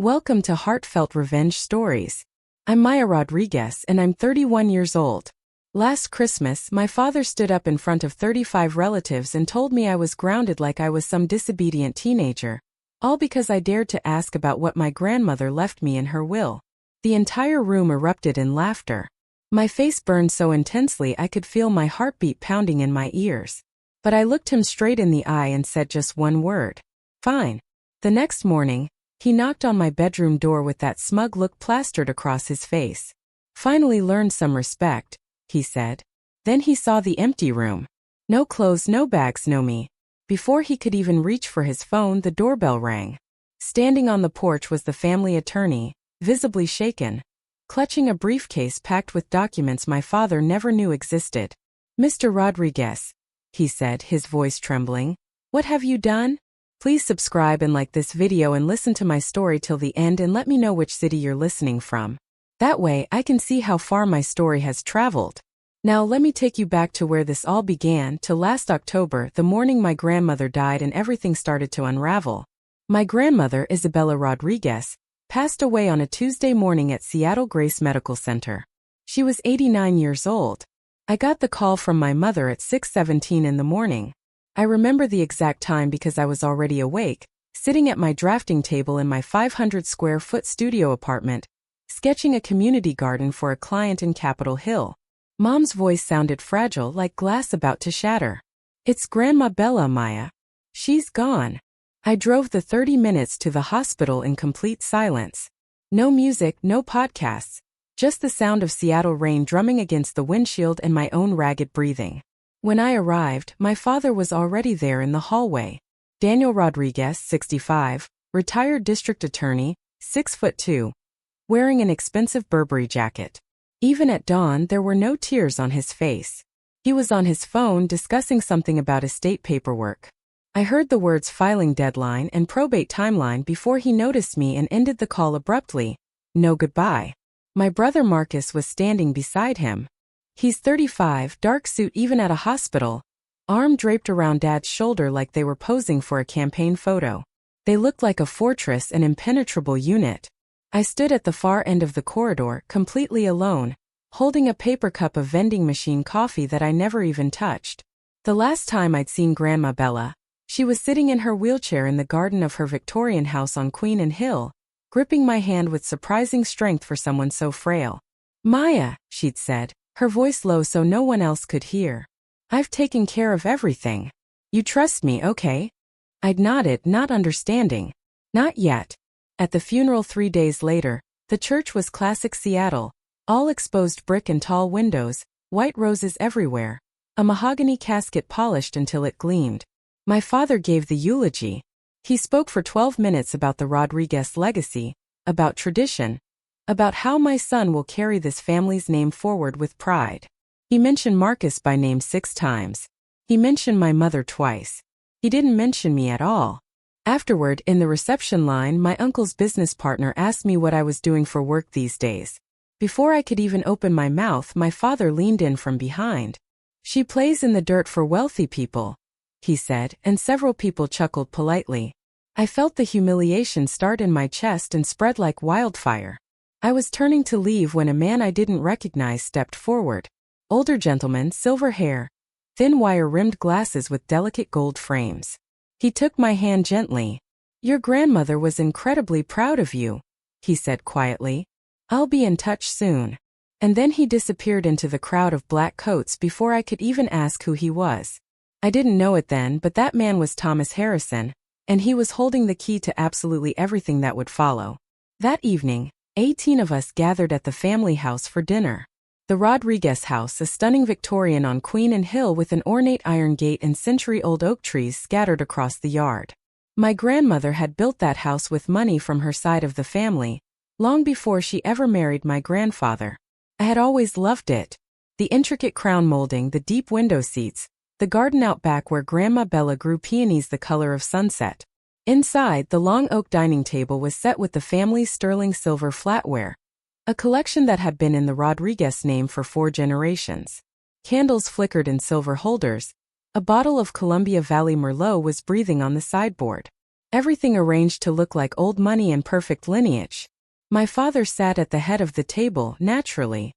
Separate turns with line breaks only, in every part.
Welcome to Heartfelt Revenge Stories. I'm Maya Rodriguez and I'm 31 years old. Last Christmas, my father stood up in front of 35 relatives and told me I was grounded like I was some disobedient teenager, all because I dared to ask about what my grandmother left me in her will. The entire room erupted in laughter. My face burned so intensely I could feel my heartbeat pounding in my ears. But I looked him straight in the eye and said just one word. Fine. The next morning, he knocked on my bedroom door with that smug look plastered across his face. Finally learned some respect, he said. Then he saw the empty room. No clothes, no bags, no me. Before he could even reach for his phone, the doorbell rang. Standing on the porch was the family attorney, visibly shaken, clutching a briefcase packed with documents my father never knew existed. "Mr. Rodriguez," he said, his voice trembling, "what have you done? Please subscribe and like this video and listen to my story till the end and let me know which city you're listening from. That way I can see how far my story has traveled." Now let me take you back to where this all began, to last October, the morning my grandmother died and everything started to unravel. My grandmother, Isabella Rodriguez, passed away on a Tuesday morning at Seattle Grace Medical Center. She was 89 years old. I got the call from my mother at 6:17 in the morning. I remember the exact time because I was already awake, sitting at my drafting table in my 500-square-foot studio apartment, sketching a community garden for a client in Capitol Hill. Mom's voice sounded fragile, like glass about to shatter. "It's Grandma Bella, Maya. She's gone." I drove the 30 minutes to the hospital in complete silence. No music, no podcasts, just the sound of Seattle rain drumming against the windshield and my own ragged breathing. When I arrived, my father was already there in the hallway. Daniel Rodriguez, 65, retired district attorney, 6'2", wearing an expensive Burberry jacket. Even at dawn, there were no tears on his face. He was on his phone discussing something about estate paperwork. I heard the words filing deadline and probate timeline before he noticed me and ended the call abruptly. No goodbye. My brother Marcus was standing beside him. He's 35, dark suit even at a hospital, arm draped around Dad's shoulder like they were posing for a campaign photo. They looked like a fortress, an impenetrable unit. I stood at the far end of the corridor, completely alone, holding a paper cup of vending machine coffee that I never even touched. The last time I'd seen Grandma Bella, she was sitting in her wheelchair in the garden of her Victorian house on Queen and Hill, gripping my hand with surprising strength for someone so frail. "Maya," she'd said, her voice low so no one else could hear. "I've taken care of everything. You trust me, okay?" I'd nodded, not understanding. "Not yet." At the funeral 3 days later, the church was classic Seattle, all exposed brick and tall windows, white roses everywhere, a mahogany casket polished until it gleamed. My father gave the eulogy. He spoke for 12 minutes about the Rodriguez legacy, about tradition, about how my son will carry this family's name forward with pride. He mentioned Marcus by name 6 times. He mentioned my mother twice. He didn't mention me at all. Afterward, in the reception line, my uncle's business partner asked me what I was doing for work these days. Before I could even open my mouth, my father leaned in from behind. "She plays in the dirt for wealthy people," he said, and several people chuckled politely. I felt the humiliation start in my chest and spread like wildfire. I was turning to leave when a man I didn't recognize stepped forward. Older gentleman, silver hair, thin wire-rimmed glasses with delicate gold frames. He took my hand gently. "Your grandmother was incredibly proud of you," he said quietly. "I'll be in touch soon." And then he disappeared into the crowd of black coats before I could even ask who he was. I didn't know it then, but that man was Thomas Harrison, and he was holding the key to absolutely everything that would follow. That evening, 18 of us gathered at the family house for dinner. The Rodriguez house, a stunning Victorian on Queen and Hill with an ornate iron gate and century-old oak trees scattered across the yard. My grandmother had built that house with money from her side of the family, long before she ever married my grandfather. I had always loved it. The intricate crown molding, the deep window seats, the garden out back where Grandma Bella grew peonies the color of sunset. Inside, the long oak dining table was set with the family's sterling silver flatware, a collection that had been in the Rodriguez name for 4 generations. Candles flickered in silver holders. A bottle of Columbia Valley Merlot was breathing on the sideboard. Everything arranged to look like old money and perfect lineage. My father sat at the head of the table, naturally.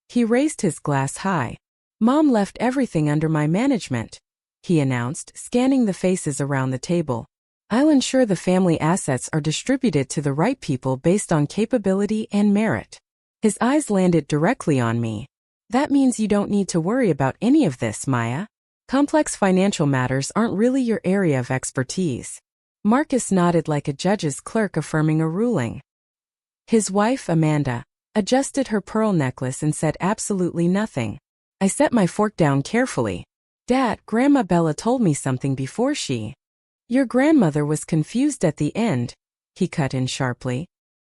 He raised his glass high. "Mom left everything under my management," he announced, scanning the faces around the table. "I'll ensure the family assets are distributed to the right people based on capability and merit." His eyes landed directly on me. "That means you don't need to worry about any of this, Maya. Complex financial matters aren't really your area of expertise." Marcus nodded like a judge's clerk affirming a ruling. His wife, Amanda, adjusted her pearl necklace and said absolutely nothing. I set my fork down carefully. "Dad, Grandma Bella told me something before she—" "Your grandmother was confused at the end," he cut in sharply.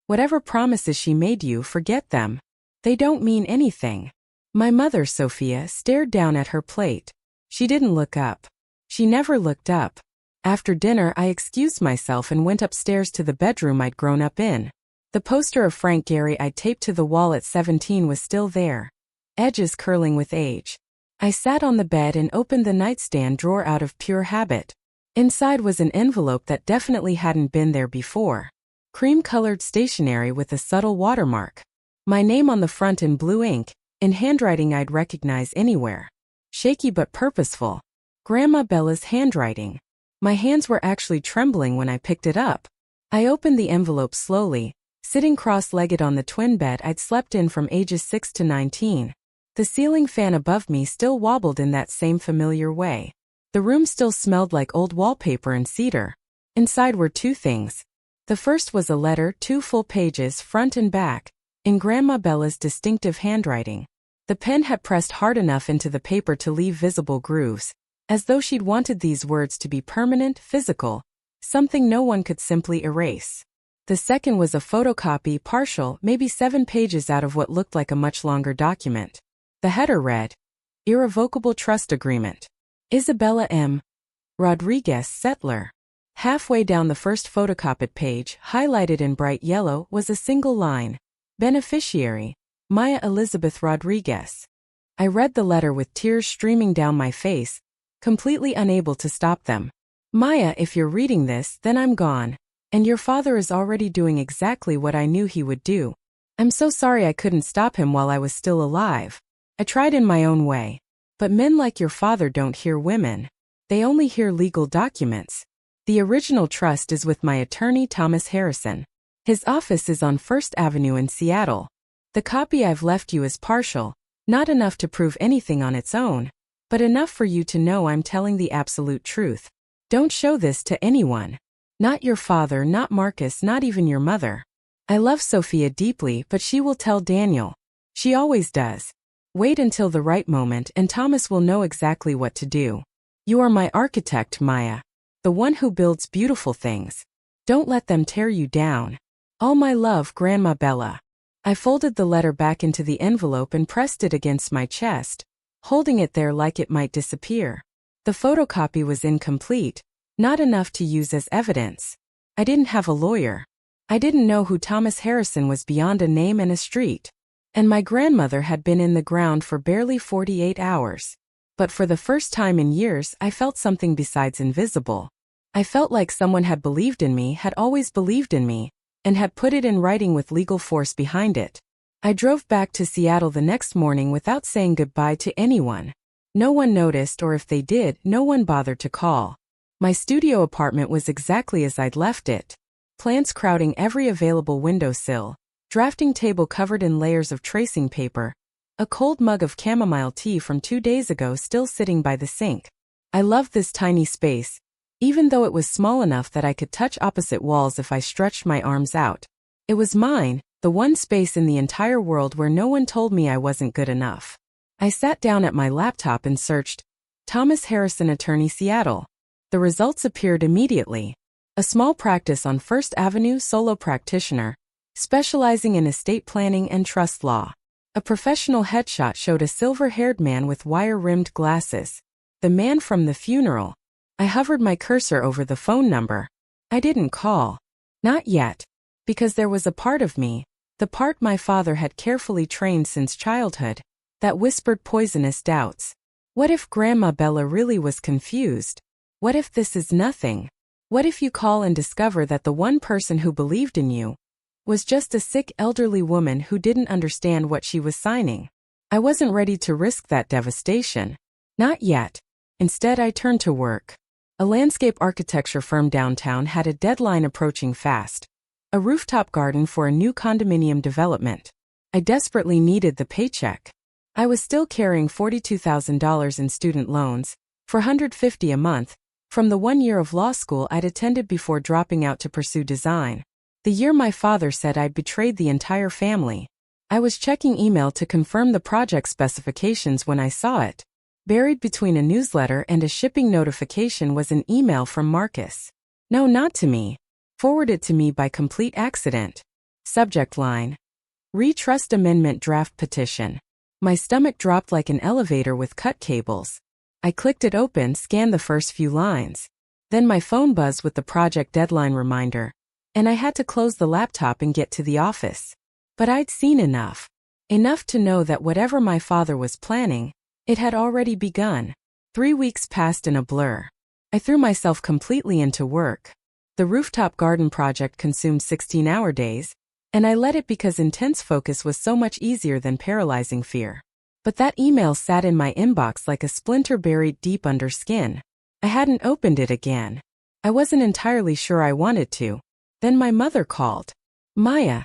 "Whatever promises she made you, forget them. They don't mean anything." My mother, Sophia, stared down at her plate. She didn't look up. She never looked up. After dinner, I excused myself and went upstairs to the bedroom I'd grown up in. The poster of Frank Gehry I'd taped to the wall at 17 was still there, edges curling with age. I sat on the bed and opened the nightstand drawer out of pure habit. Inside was an envelope that definitely hadn't been there before. Cream-colored stationery with a subtle watermark. My name on the front in blue ink, in handwriting I'd recognize anywhere. Shaky but purposeful. Grandma Bella's handwriting. My hands were actually trembling when I picked it up. I opened the envelope slowly, sitting cross-legged on the twin bed I'd slept in from ages 6 to 19. The ceiling fan above me still wobbled in that same familiar way. The room still smelled like old wallpaper and cedar. Inside were two things. The first was a letter, 2 full pages, front and back, in Grandma Bella's distinctive handwriting. The pen had pressed hard enough into the paper to leave visible grooves, as though she'd wanted these words to be permanent, physical, something no one could simply erase. The second was a photocopy, partial, maybe 7 pages out of what looked like a much longer document. The header read, "Irrevocable Trust Agreement. Isabella M. Rodriguez, Settler." Halfway down the first photocopied page, highlighted in bright yellow, was a single line. "Beneficiary, Maya Elizabeth Rodriguez." I read the letter with tears streaming down my face, completely unable to stop them. "Maya, if you're reading this, then I'm gone. And your father is already doing exactly what I knew he would do. I'm so sorry I couldn't stop him while I was still alive. I tried in my own way. But men like your father don't hear women. They only hear legal documents. The original trust is with my attorney Thomas Harrison. His office is on First Avenue in Seattle. The copy I've left you is partial, not enough to prove anything on its own, but enough for you to know I'm telling the absolute truth. Don't show this to anyone. Not your father, not Marcus, not even your mother. I love Sophia deeply, but she will tell Daniel. She always does. Wait until the right moment and Thomas will know exactly what to do. You are my architect, Maya. The one who builds beautiful things. Don't let them tear you down. All my love, Grandma Bella. I folded the letter back into the envelope and pressed it against my chest, holding it there like it might disappear. The photocopy was incomplete, not enough to use as evidence. I didn't have a lawyer. I didn't know who Thomas Harrison was beyond a name and a street. And my grandmother had been in the ground for barely 48 hours. But for the first time in years, I felt something besides invisible. I felt like someone had believed in me, had always believed in me, and had put it in writing with legal force behind it. I drove back to Seattle the next morning without saying goodbye to anyone. No one noticed, or if they did, no one bothered to call. My studio apartment was exactly as I'd left it. Plants crowding every available windowsill, drafting table covered in layers of tracing paper, a cold mug of chamomile tea from 2 days ago still sitting by the sink. I loved this tiny space, even though it was small enough that I could touch opposite walls if I stretched my arms out. It was mine, the one space in the entire world where no one told me I wasn't good enough. I sat down at my laptop and searched, Thomas Harrison Attorney Seattle. The results appeared immediately. A small practice on First Avenue, solo practitioner, specializing in estate planning and trust law. A professional headshot showed a silver-haired man with wire-rimmed glasses. The man from the funeral. I hovered my cursor over the phone number. I didn't call. Not yet. Because there was a part of me, the part my father had carefully trained since childhood, that whispered poisonous doubts. What if Grandma Bella really was confused? What if this is nothing? What if you call and discover that the one person who believed in you was just a sick elderly woman who didn't understand what she was signing? I wasn't ready to risk that devastation. Not yet. Instead, I turned to work. A landscape architecture firm downtown had a deadline approaching fast. A rooftop garden for a new condominium development. I desperately needed the paycheck. I was still carrying $42,000 in student loans, $450 a month, from the 1 year of law school I'd attended before dropping out to pursue design. The year my father said I'd betrayed the entire family. I was checking email to confirm the project specifications when I saw it. Buried between a newsletter and a shipping notification was an email from Marcus. No, not to me. Forwarded to me by complete accident. Subject line: Trust Amendment Draft Petition. My stomach dropped like an elevator with cut cables. I clicked it open, scanned the first few lines. Then my phone buzzed with the project deadline reminder, and I had to close the laptop and get to the office. But I'd seen enough. Enough to know that whatever my father was planning, it had already begun. 3 weeks passed in a blur. I threw myself completely into work. The rooftop garden project consumed 16-hour days, and I let it because intense focus was so much easier than paralyzing fear. But that email sat in my inbox like a splinter buried deep under skin. I hadn't opened it again. I wasn't entirely sure I wanted to. Then my mother called. Maya,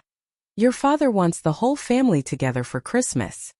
your father wants the whole family together for Christmas.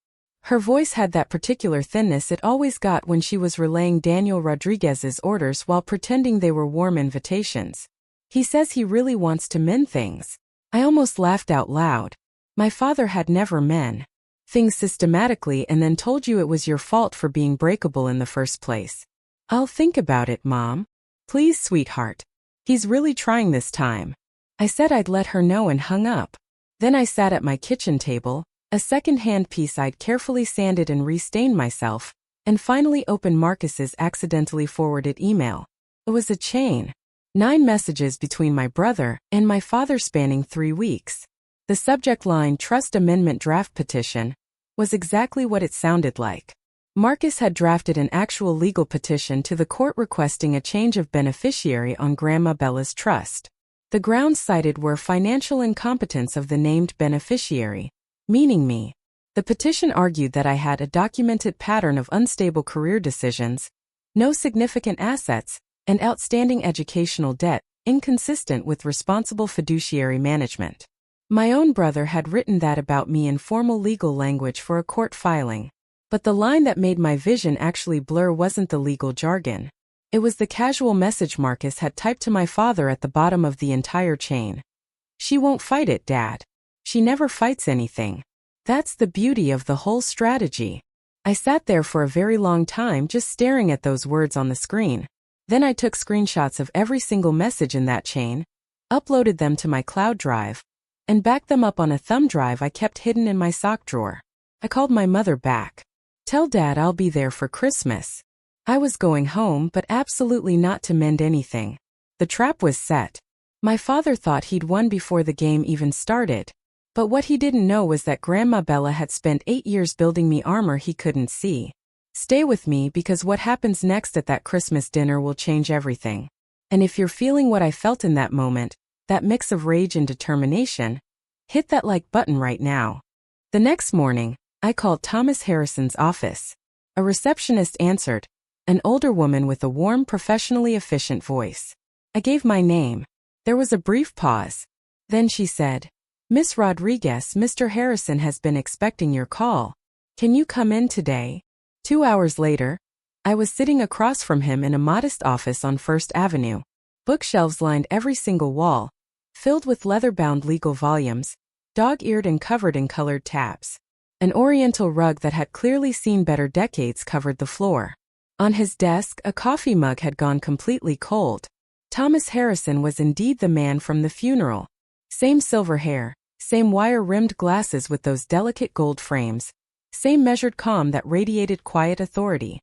Her voice had that particular thinness it always got when she was relaying Daniel Rodriguez's orders while pretending they were warm invitations. He says he really wants to mend things. I almost laughed out loud. My father had never meant things systematically and then told you it was your fault for being breakable in the first place. I'll think about it, Mom. Please, sweetheart. He's really trying this time. I said I'd let her know and hung up. Then I sat at my kitchen table, a second-hand piece I'd carefully sanded and restained myself, and finally opened Marcus's accidentally forwarded email. It was a chain. 9 messages between my brother and my father spanning 3 weeks. The subject line, Trust Amendment Draft Petition, was exactly what it sounded like. Marcus had drafted an actual legal petition to the court requesting a change of beneficiary on Grandma Bella's trust. The grounds cited were financial incompetence of the named beneficiary, meaning me. The petition argued that I had a documented pattern of unstable career decisions, no significant assets, and outstanding educational debt, inconsistent with responsible fiduciary management. My own brother had written that about me in formal legal language for a court filing. But the line that made my vision actually blur wasn't the legal jargon. It was the casual message Marcus had typed to my father at the bottom of the entire chain. She won't fight it, Dad. She never fights anything. That's the beauty of the whole strategy. I sat there for a very long time just staring at those words on the screen. Then I took screenshots of every single message in that chain, uploaded them to my cloud drive, and backed them up on a thumb drive I kept hidden in my sock drawer. I called my mother back. Tell Dad I'll be there for Christmas. I was going home, but absolutely not to mend anything. The trap was set. My father thought he'd won before the game even started. But what he didn't know was that Grandma Bella had spent 8 years building me armor he couldn't see. Stay with me because what happens next at that Christmas dinner will change everything. And if you're feeling what I felt in that moment, that mix of rage and determination, hit that like button right now. The next morning, I called Thomas Harrison's office. A receptionist answered, an older woman with a warm, professionally efficient voice. I gave my name. There was a brief pause. Then she said, Miss Rodriguez, Mr. Harrison has been expecting your call. Can you come in today? 2 hours later, I was sitting across from him in a modest office on First Avenue. Bookshelves lined every single wall, filled with leather-bound legal volumes, dog-eared and covered in colored tabs. An oriental rug that had clearly seen better decades covered the floor. On his desk, a coffee mug had gone completely cold. Thomas Harrison was indeed the man from the funeral. Same silver hair, same wire-rimmed glasses with those delicate gold frames, same measured calm that radiated quiet authority.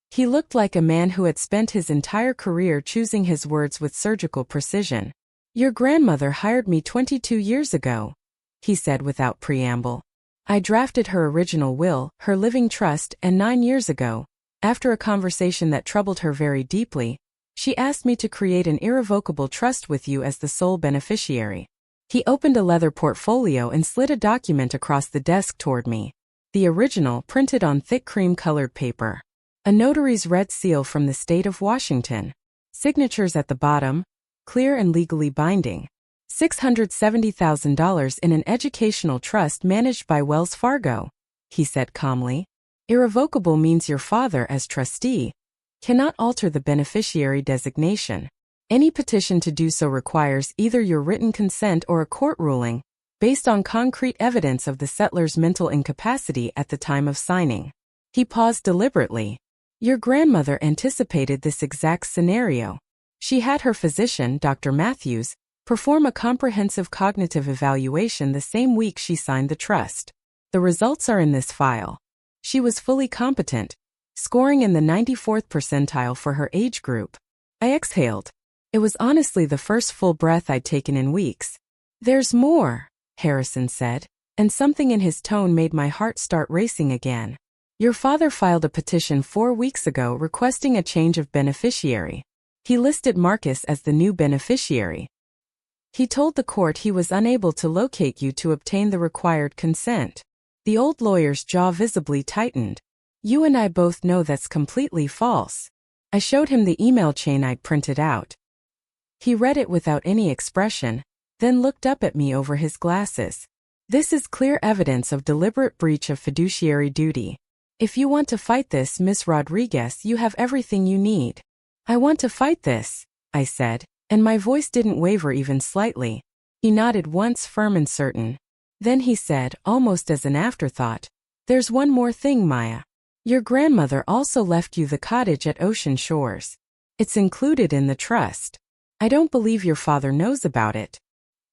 He looked like a man who had spent his entire career choosing his words with surgical precision. Your grandmother hired me 22 years ago, he said without preamble. I drafted her original will, her living trust, and 9 years ago, after a conversation that troubled her very deeply, She asked me to create an irrevocable trust with you as the sole beneficiary. He opened a leather portfolio and slid a document across the desk toward me. The original, printed on thick cream-colored paper. A notary's red seal from the state of Washington. Signatures at the bottom, clear and legally binding. $670,000 in an educational trust managed by Wells Fargo, he said calmly. Irrevocable means your father, as trustee, cannot alter the beneficiary designation. Any petition to do so requires either your written consent or a court ruling, based on concrete evidence of the settler's mental incapacity at the time of signing. He paused deliberately. Your grandmother anticipated this exact scenario. She had her physician, Dr. Matthews, perform a comprehensive cognitive evaluation the same week she signed the trust. The results are in this file. She was fully competent, scoring in the 94th percentile for her age group. I exhaled. It was honestly the first full breath I'd taken in weeks. There's more, Harrison said, and something in his tone made my heart start racing again. Your father filed a petition 4 weeks ago requesting a change of beneficiary. He listed Marcus as the new beneficiary. He told the court he was unable to locate you to obtain the required consent. The old lawyer's jaw visibly tightened. You and I both know that's completely false. I showed him the email chain I'd printed out. He read it without any expression, then looked up at me over his glasses. This is clear evidence of deliberate breach of fiduciary duty. If you want to fight this, Miss Rodriguez, you have everything you need. I want to fight this, I said, and my voice didn't waver even slightly. He nodded once, firm and certain. Then he said, almost as an afterthought, there's one more thing, Maya. Your grandmother also left you the cottage at Ocean Shores. It's included in the trust. I don't believe your father knows about it.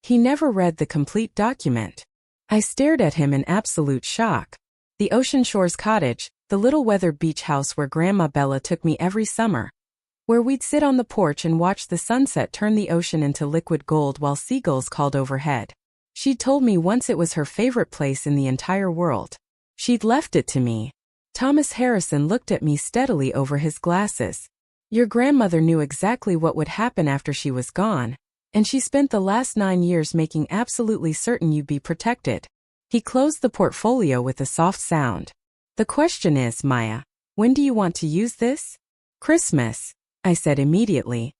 He never read the complete document. I stared at him in absolute shock. The Ocean Shores cottage, the little weathered beach house where Grandma Bella took me every summer. Where we'd sit on the porch and watch the sunset turn the ocean into liquid gold while seagulls called overhead. She'd told me once it was her favorite place in the entire world. She'd left it to me. Thomas Harrison looked at me steadily over his glasses. Your grandmother knew exactly what would happen after she was gone, and she spent the last 9 years making absolutely certain you'd be protected. He closed the portfolio with a soft sound. The question is, Maya, when do you want to use this? Christmas, I said immediately.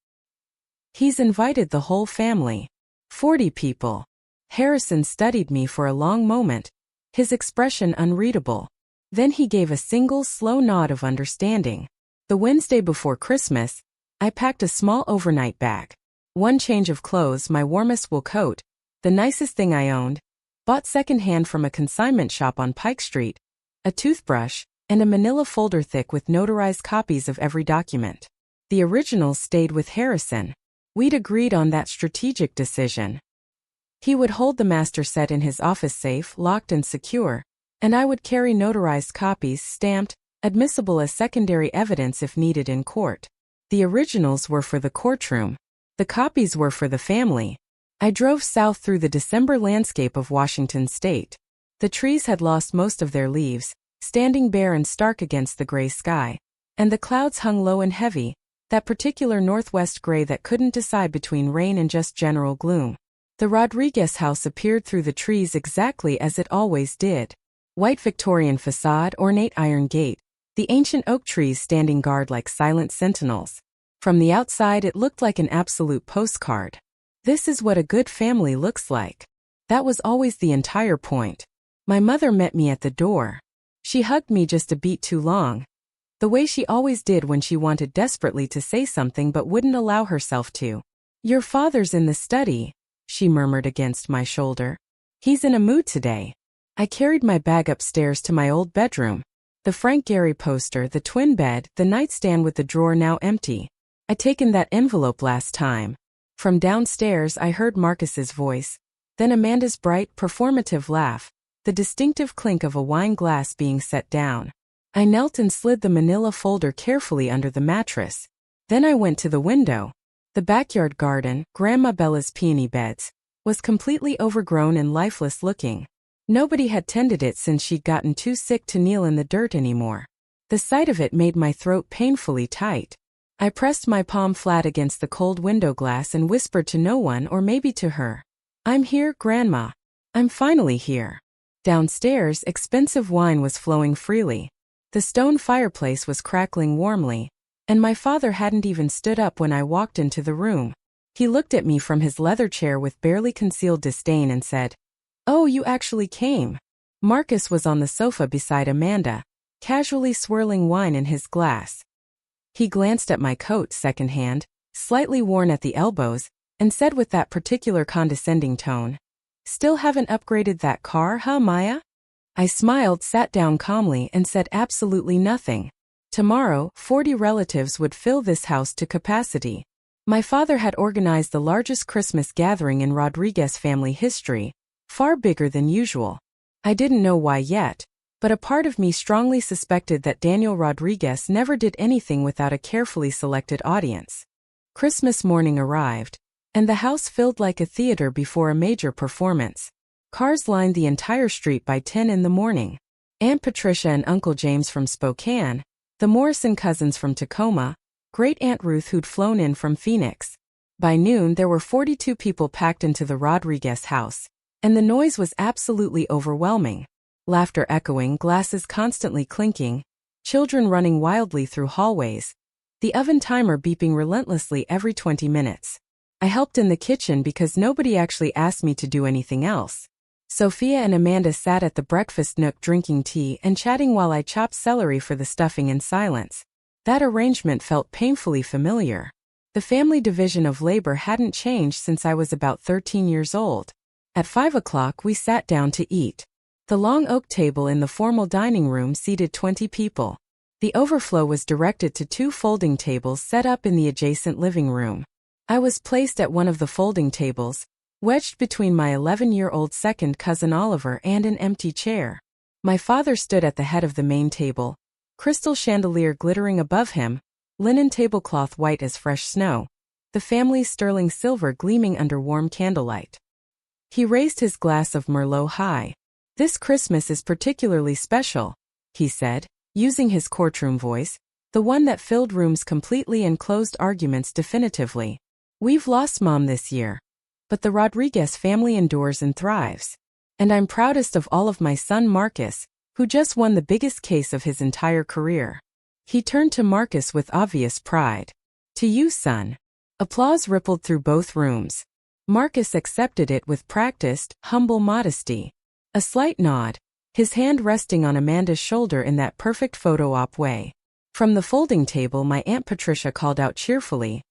He's invited the whole family. 40 people. Harrison studied me for a long moment, his expression unreadable. Then he gave a single slow nod of understanding. The Wednesday before Christmas, I packed a small overnight bag. One change of clothes, my warmest wool coat, the nicest thing I owned, bought secondhand from a consignment shop on Pike Street, a toothbrush, and a manila folder thick with notarized copies of every document. The originals stayed with Harrison. We'd agreed on that strategic decision. He would hold the master set in his office safe, locked and secure, and I would carry notarized copies, stamped, admissible as secondary evidence if needed in court. The originals were for the courtroom. The copies were for the family. I drove south through the December landscape of Washington state. The trees had lost most of their leaves, standing bare and stark against the gray sky. And the clouds hung low and heavy, that particular northwest gray that couldn't decide between rain and just general gloom. The Rodriguez house appeared through the trees exactly as it always did. White Victorian facade, ornate iron gate, the ancient oak trees standing guard like silent sentinels. From the outside it looked like an absolute postcard. This is what a good family looks like. That was always the entire point. My mother met me at the door. She hugged me just a beat too long. The way she always did when she wanted desperately to say something but wouldn't allow herself to. Your father's in the study, she murmured against my shoulder. He's in a mood today. I carried my bag upstairs to my old bedroom. The Frank Gehry poster, the twin bed, the nightstand with the drawer now empty. I'd taken that envelope last time. From downstairs I heard Marcus's voice, then Amanda's bright, performative laugh, the distinctive clink of a wine glass being set down. I knelt and slid the manila folder carefully under the mattress. Then I went to the window. The backyard garden, Grandma Bella's peony beds, was completely overgrown and lifeless looking. Nobody had tended it since she'd gotten too sick to kneel in the dirt anymore. The sight of it made my throat painfully tight. I pressed my palm flat against the cold window glass and whispered to no one, or maybe to her. "I'm here, Grandma. I'm finally here." Downstairs, expensive wine was flowing freely. The stone fireplace was crackling warmly, and my father hadn't even stood up when I walked into the room. He looked at me from his leather chair with barely concealed disdain and said, "Oh, you actually came." Marcus was on the sofa beside Amanda, casually swirling wine in his glass. He glanced at my coat secondhand, slightly worn at the elbows, and said with that particular condescending tone, "Still haven't upgraded that car, huh, Maya?" I smiled, sat down calmly, and said absolutely nothing. Tomorrow, 40 relatives would fill this house to capacity. My father had organized the largest Christmas gathering in Rodriguez family history, far bigger than usual. I didn't know why yet, but a part of me strongly suspected that Daniel Rodriguez never did anything without a carefully selected audience. Christmas morning arrived, and the house filled like a theater before a major performance. Cars lined the entire street by 10 in the morning. Aunt Patricia and Uncle James from Spokane, the Morrison cousins from Tacoma, Great Aunt Ruth who'd flown in from Phoenix. By noon there were 42 people packed into the Rodriguez house, and the noise was absolutely overwhelming. Laughter echoing, glasses constantly clinking, children running wildly through hallways, the oven timer beeping relentlessly every 20 minutes. I helped in the kitchen because nobody actually asked me to do anything else. Sophia and Amanda sat at the breakfast nook drinking tea and chatting while I chopped celery for the stuffing in silence. That arrangement felt painfully familiar. The family division of labor hadn't changed since I was about 13 years old. At 5 o'clock we sat down to eat. The long oak table in the formal dining room seated 20 people. The overflow was directed to 2 folding tables set up in the adjacent living room. I was placed at one of the folding tables, wedged between my 11-year-old second cousin Oliver and an empty chair. My father stood at the head of the main table, crystal chandelier glittering above him, linen tablecloth white as fresh snow, the family's sterling silver gleaming under warm candlelight. He raised his glass of Merlot high. "This Christmas is particularly special," he said, using his courtroom voice, the one that filled rooms completely and closed arguments definitively. "We've lost Mom this year, but the Rodriguez family endures and thrives. And I'm proudest of all of my son Marcus, who just won the biggest case of his entire career." He turned to Marcus with obvious pride. "To you, son." Applause rippled through both rooms. Marcus accepted it with practiced, humble modesty. A slight nod, his hand resting on Amanda's shoulder in that perfect photo-op way. From the folding table my Aunt Patricia called out cheerfully,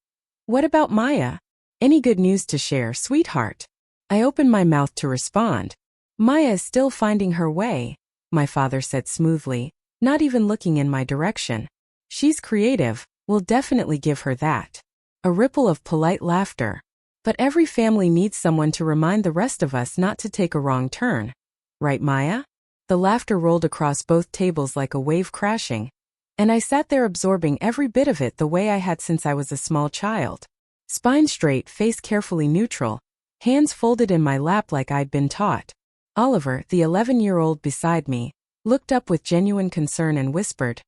"What about Maya? Any good news to share, sweetheart?" I opened my mouth to respond. "Maya is still finding her way," my father said smoothly, not even looking in my direction. "She's creative, we'll definitely give her that." A ripple of polite laughter. "But every family needs someone to remind the rest of us not to take a wrong turn. Right, Maya?" The laughter rolled across both tables like a wave crashing, and I sat there absorbing every bit of it the way I had since I was a small child. Spine straight, face carefully neutral, hands folded in my lap like I'd been taught. Oliver, the 11-year-old beside me, looked up with genuine concern and whispered,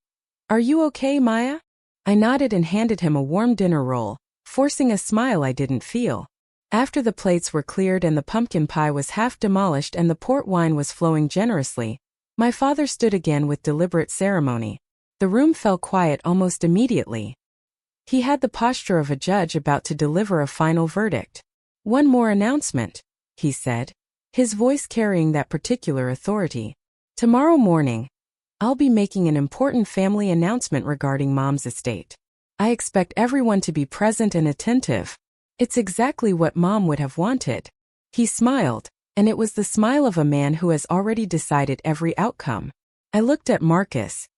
"Are you okay, Maya?" I nodded and handed him a warm dinner roll, forcing a smile I didn't feel. After the plates were cleared and the pumpkin pie was half demolished and the port wine was flowing generously, my father stood again with deliberate ceremony. The room fell quiet almost immediately. He had the posture of a judge about to deliver a final verdict. "One more announcement," he said, his voice carrying that particular authority. "Tomorrow morning, I'll be making an important family announcement regarding Mom's estate. I expect everyone to be present and attentive. It's exactly what Mom would have wanted." He smiled, and it was the smile of a man who has already decided every outcome. I looked at Marcus.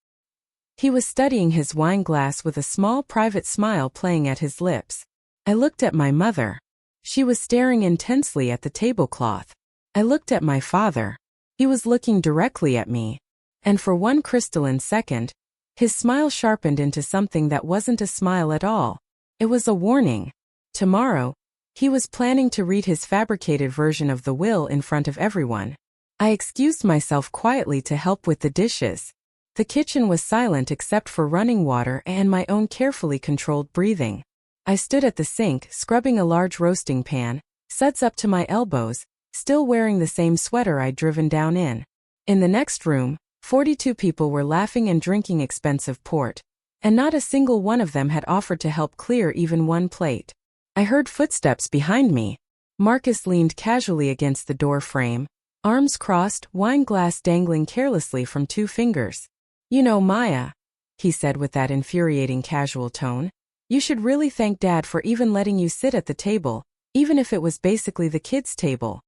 He was studying his wine glass with a small private smile playing at his lips. I looked at my mother. She was staring intensely at the tablecloth. I looked at my father. He was looking directly at me. And for one crystalline second, his smile sharpened into something that wasn't a smile at all. It was a warning. Tomorrow, he was planning to read his fabricated version of the will in front of everyone. I excused myself quietly to help with the dishes. The kitchen was silent except for running water and my own carefully controlled breathing. I stood at the sink, scrubbing a large roasting pan, suds up to my elbows, still wearing the same sweater I'd driven down in. In the next room, 42 people were laughing and drinking expensive port, and not a single one of them had offered to help clear even one plate. I heard footsteps behind me. Marcus leaned casually against the door frame, arms crossed, wine glass dangling carelessly from 2 fingers. "You know, Maya," he said with that infuriating casual tone, "you should really thank Dad for even letting you sit at the table, even if it was basically the kids' table."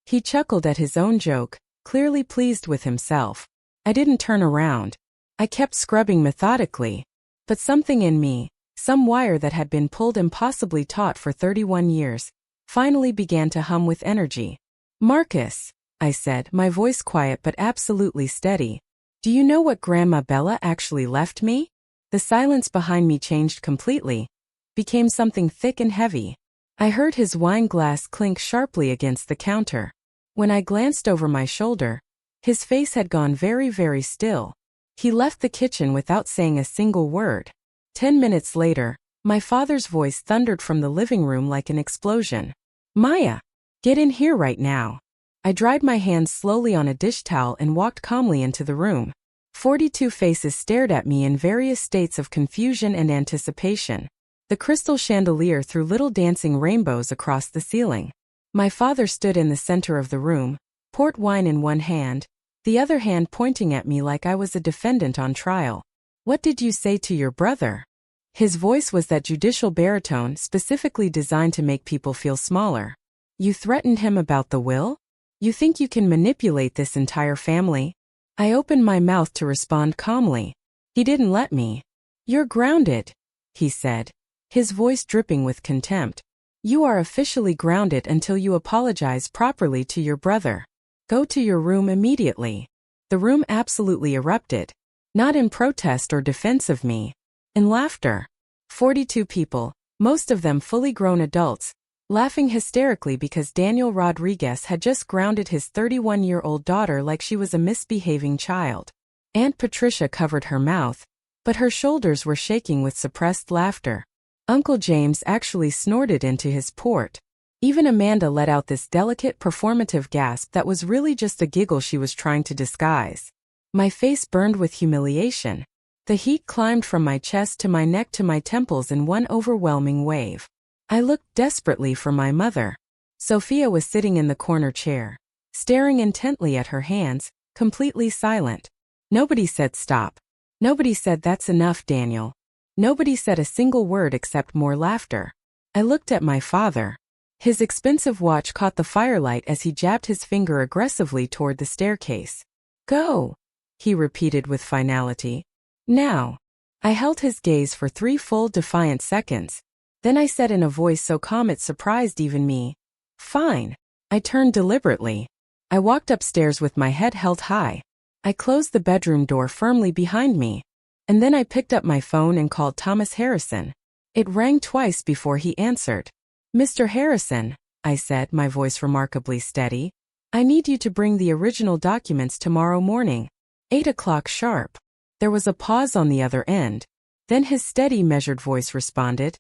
He chuckled at his own joke, clearly pleased with himself. I didn't turn around. I kept scrubbing methodically. But something in me, some wire that had been pulled impossibly taut for 31 years, finally began to hum with energy. "Marcus," I said, my voice quiet but absolutely steady, "do you know what Grandma Bella actually left me?" The silence behind me changed completely, became something thick and heavy. I heard his wine glass clink sharply against the counter. When I glanced over my shoulder, his face had gone very, very still. He left the kitchen without saying a single word. 10 minutes later, my father's voice thundered from the living room like an explosion. "Maya, get in here right now." I dried my hands slowly on a dish towel and walked calmly into the room. 42 faces stared at me in various states of confusion and anticipation. The crystal chandelier threw little dancing rainbows across the ceiling. My father stood in the center of the room, port wine in one hand, the other hand pointing at me like I was a defendant on trial. "What did you say to your brother?" His voice was that judicial baritone specifically designed to make people feel smaller. "You threatened him about the will? You think you can manipulate this entire family?" I opened my mouth to respond calmly. He didn't let me. "You're grounded," he said, his voice dripping with contempt. "You are officially grounded until you apologize properly to your brother. Go to your room immediately." The room absolutely erupted, not in protest or defense of me, in laughter. 42 people, most of them fully grown adults, laughing hysterically because Daniel Rodriguez had just grounded his 31-year-old daughter like she was a misbehaving child. Aunt Patricia covered her mouth, but her shoulders were shaking with suppressed laughter. Uncle James actually snorted into his port. Even Amanda let out this delicate performative gasp that was really just a giggle she was trying to disguise. My face burned with humiliation. The heat climbed from my chest to my neck to my temples in one overwhelming wave. I looked desperately for my mother. Sophia was sitting in the corner chair, staring intently at her hands, completely silent. Nobody said stop. Nobody said that's enough, Daniel. Nobody said a single word except more laughter. I looked at my father. His expensive watch caught the firelight as he jabbed his finger aggressively toward the staircase. "Go," he repeated with finality. "Now." I held his gaze for 3 full defiant seconds. Then I said in a voice so calm it surprised even me, "Fine." I turned deliberately. I walked upstairs with my head held high. I closed the bedroom door firmly behind me. And then I picked up my phone and called Thomas Harrison. It rang twice before he answered. "Mr. Harrison," I said, my voice remarkably steady, "I need you to bring the original documents tomorrow morning, 8 o'clock sharp." There was a pause on the other end. Then his steady, measured voice responded,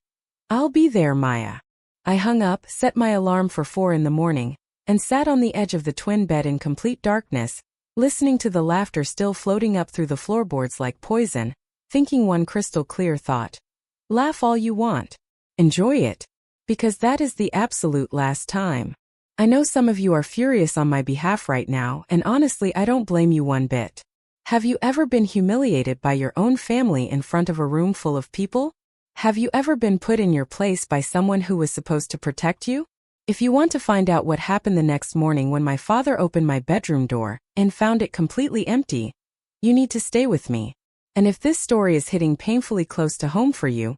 "I'll be there, Maya." I hung up, set my alarm for 4 in the morning, and sat on the edge of the twin bed in complete darkness, listening to the laughter still floating up through the floorboards like poison, thinking one crystal clear thought. Laugh all you want. Enjoy it. Because that is the absolute last time. I know some of you are furious on my behalf right now, and honestly I don't blame you one bit. Have you ever been humiliated by your own family in front of a room full of people? Have you ever been put in your place by someone who was supposed to protect you? If you want to find out what happened the next morning when my father opened my bedroom door and found it completely empty, you need to stay with me. And if this story is hitting painfully close to home for you,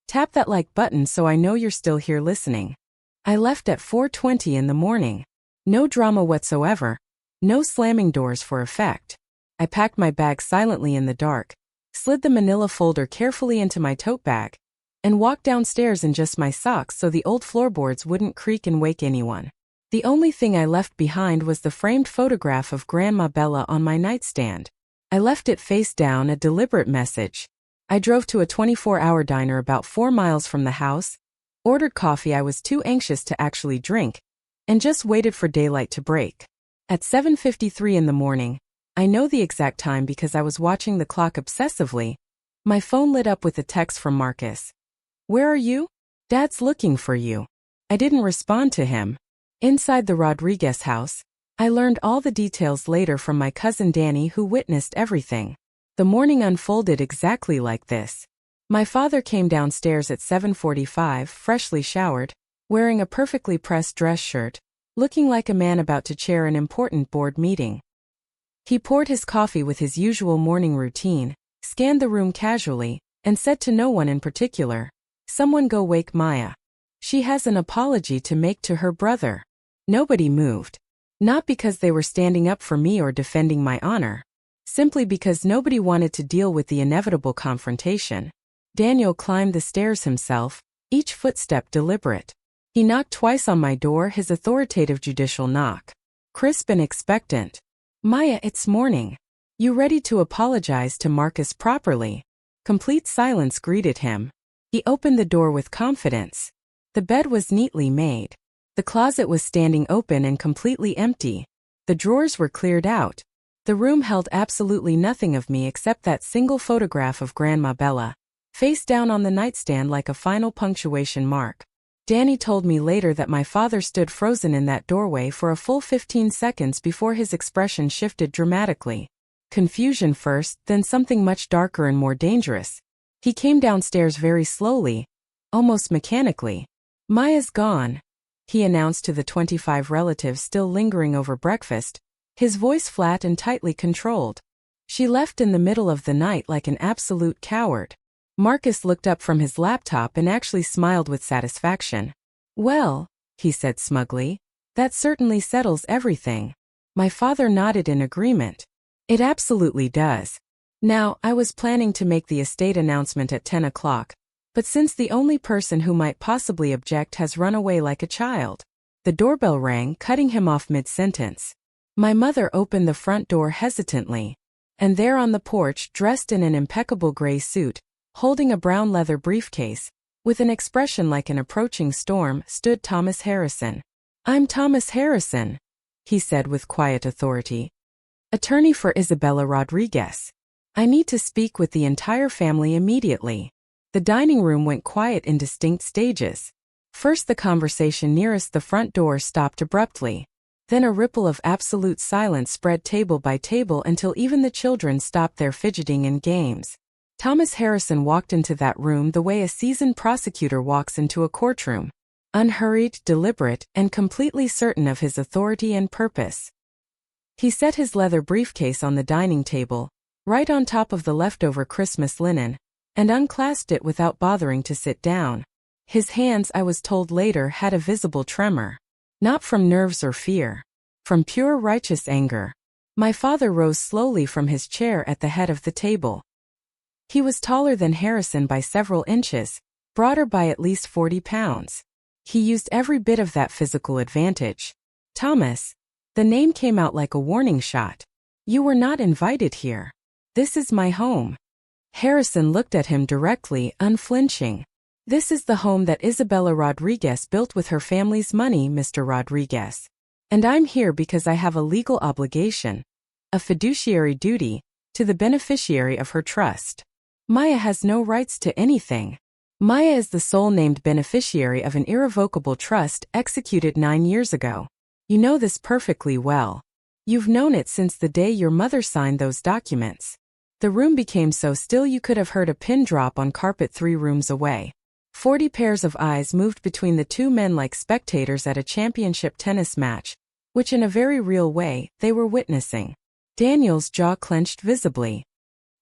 tap that like button so I know you're still here listening. I left at 4:20 in the morning. No drama whatsoever. No slamming doors for effect. I packed my bag silently in the dark, slid the manila folder carefully into my tote bag, and walked downstairs in just my socks so the old floorboards wouldn't creak and wake anyone. The only thing I left behind was the framed photograph of Grandma Bella on my nightstand. I left it face down, a deliberate message. I drove to a 24-hour diner about 4 miles from the house, ordered coffee I was too anxious to actually drink, and just waited for daylight to break. At 7:53 in the morning, I know the exact time because I was watching the clock obsessively, my phone lit up with a text from Marcus. "Where are you? Dad's looking for you." I didn't respond to him. Inside the Rodriguez house, I learned all the details later from my cousin Danny, who witnessed everything. The morning unfolded exactly like this. My father came downstairs at 7:45, freshly showered, wearing a perfectly pressed dress shirt, looking like a man about to chair an important board meeting. He poured his coffee with his usual morning routine, scanned the room casually, and said to no one in particular, "Someone go wake Maya. She has an apology to make to her brother." Nobody moved. Not because they were standing up for me or defending my honor. Simply because nobody wanted to deal with the inevitable confrontation. Daniel climbed the stairs himself, each footstep deliberate. He knocked twice on my door, his authoritative judicial knock. Crisp and expectant. "Maya, it's morning. You ready to apologize to Marcus properly?" Complete silence greeted him. He opened the door with confidence. The bed was neatly made. The closet was standing open and completely empty. The drawers were cleared out. The room held absolutely nothing of me except that single photograph of Grandma Bella, face down on the nightstand like a final punctuation mark. Danny told me later that my father stood frozen in that doorway for a full 15 seconds before his expression shifted dramatically. Confusion first, then something much darker and more dangerous. He came downstairs very slowly, almost mechanically. "Maya's gone," he announced to the 25 relatives still lingering over breakfast, his voice flat and tightly controlled. "She left in the middle of the night like an absolute coward." Marcus looked up from his laptop and actually smiled with satisfaction. "Well," he said smugly, "that certainly settles everything." My father nodded in agreement. "It absolutely does." Now, I was planning to make the estate announcement at 10 o'clock, but since the only person who might possibly object has run away like a child. The doorbell rang, cutting him off mid-sentence. My mother opened the front door hesitantly, and there on the porch, dressed in an impeccable gray suit, holding a brown leather briefcase, with an expression like an approaching storm, stood Thomas Harrison. "I'm Thomas Harrison," he said with quiet authority. "Attorney for Isabella Rodriguez. I need to speak with the entire family immediately." The dining room went quiet in distinct stages. First, the conversation nearest the front door stopped abruptly. Then a ripple of absolute silence spread table by table until even the children stopped their fidgeting and games. Thomas Harrison walked into that room the way a seasoned prosecutor walks into a courtroom. Unhurried, deliberate, and completely certain of his authority and purpose. He set his leather briefcase on the dining table, right on top of the leftover Christmas linen, and unclasped it without bothering to sit down. His hands, I was told later, had a visible tremor. Not from nerves or fear. From pure righteous anger. My father rose slowly from his chair at the head of the table. He was taller than Harrison by several inches, broader by at least 40 pounds. He used every bit of that physical advantage. "Thomas." The name came out like a warning shot. "You were not invited here. This is my home." Harrison looked at him directly, unflinching. "This is the home that Isabella Rodriguez built with her family's money, Mr. Rodriguez. And I'm here because I have a legal obligation, a fiduciary duty, to the beneficiary of her trust. Maya has no rights to anything. Maya is the sole named beneficiary of an irrevocable trust executed 9 years ago. You know this perfectly well. You've known it since the day your mother signed those documents." The room became so still you could have heard a pin drop on carpet 3 rooms away. 40 pairs of eyes moved between the two men like spectators at a championship tennis match, which in a very real way, they were witnessing. Daniel's jaw clenched visibly.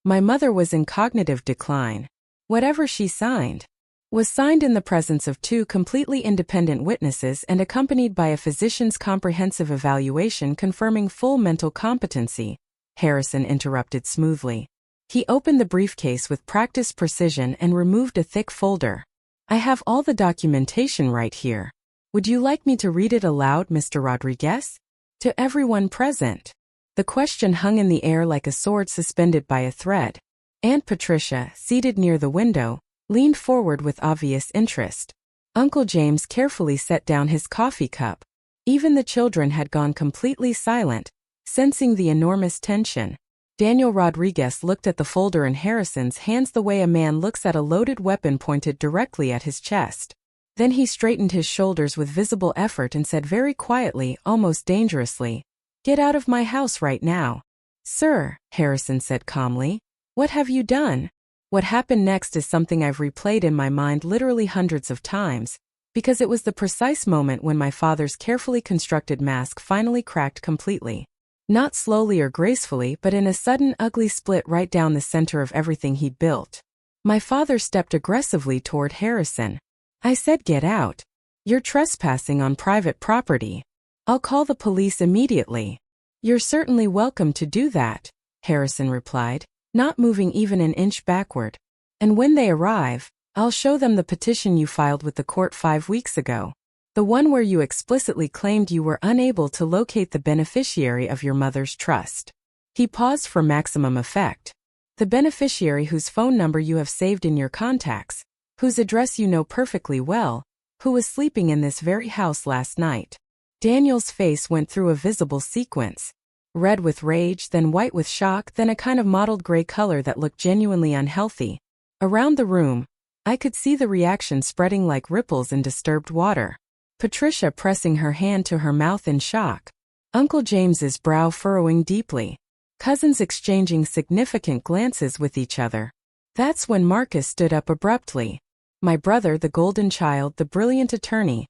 My mother was in cognitive decline. Whatever she signed was signed in the presence of 2 completely independent witnesses and accompanied by a physician's comprehensive evaluation confirming full mental competency. Harrison interrupted smoothly. He opened the briefcase with practiced precision and removed a thick folder. "I have all the documentation right here. Would you like me to read it aloud, Mr. Rodriguez? To everyone present." The question hung in the air like a sword suspended by a thread. Aunt Patricia, seated near the window, leaned forward with obvious interest. Uncle James carefully set down his coffee cup. Even the children had gone completely silent, sensing the enormous tension. Daniel Rodriguez looked at the folder in Harrison's hands the way a man looks at a loaded weapon pointed directly at his chest. Then he straightened his shoulders with visible effort and said very quietly, almost dangerously, "Get out of my house right now." "Sir," Harrison said calmly, "what have you done?" What happened next is something I've replayed in my mind literally hundreds of times, because it was the precise moment when my father's carefully constructed mask finally cracked completely. Not slowly or gracefully, but in a sudden ugly split right down the center of everything he'd built. My father stepped aggressively toward Harrison. "I said get out. You're trespassing on private property. I'll call the police immediately." "You're certainly welcome to do that," Harrison replied, not moving even an inch backward. "And when they arrive, I'll show them the petition you filed with the court 5 weeks ago. The one where you explicitly claimed you were unable to locate the beneficiary of your mother's trust." He paused for maximum effect. "The beneficiary whose phone number you have saved in your contacts, whose address you know perfectly well, who was sleeping in this very house last night." Daniel's face went through a visible sequence. Red with rage, then white with shock, then a kind of mottled gray color that looked genuinely unhealthy. Around the room, I could see the reaction spreading like ripples in disturbed water. Patricia pressing her hand to her mouth in shock. Uncle James's brow furrowing deeply. Cousins exchanging significant glances with each other. That's when Marcus stood up abruptly. My brother, the golden child, the brilliant attorney,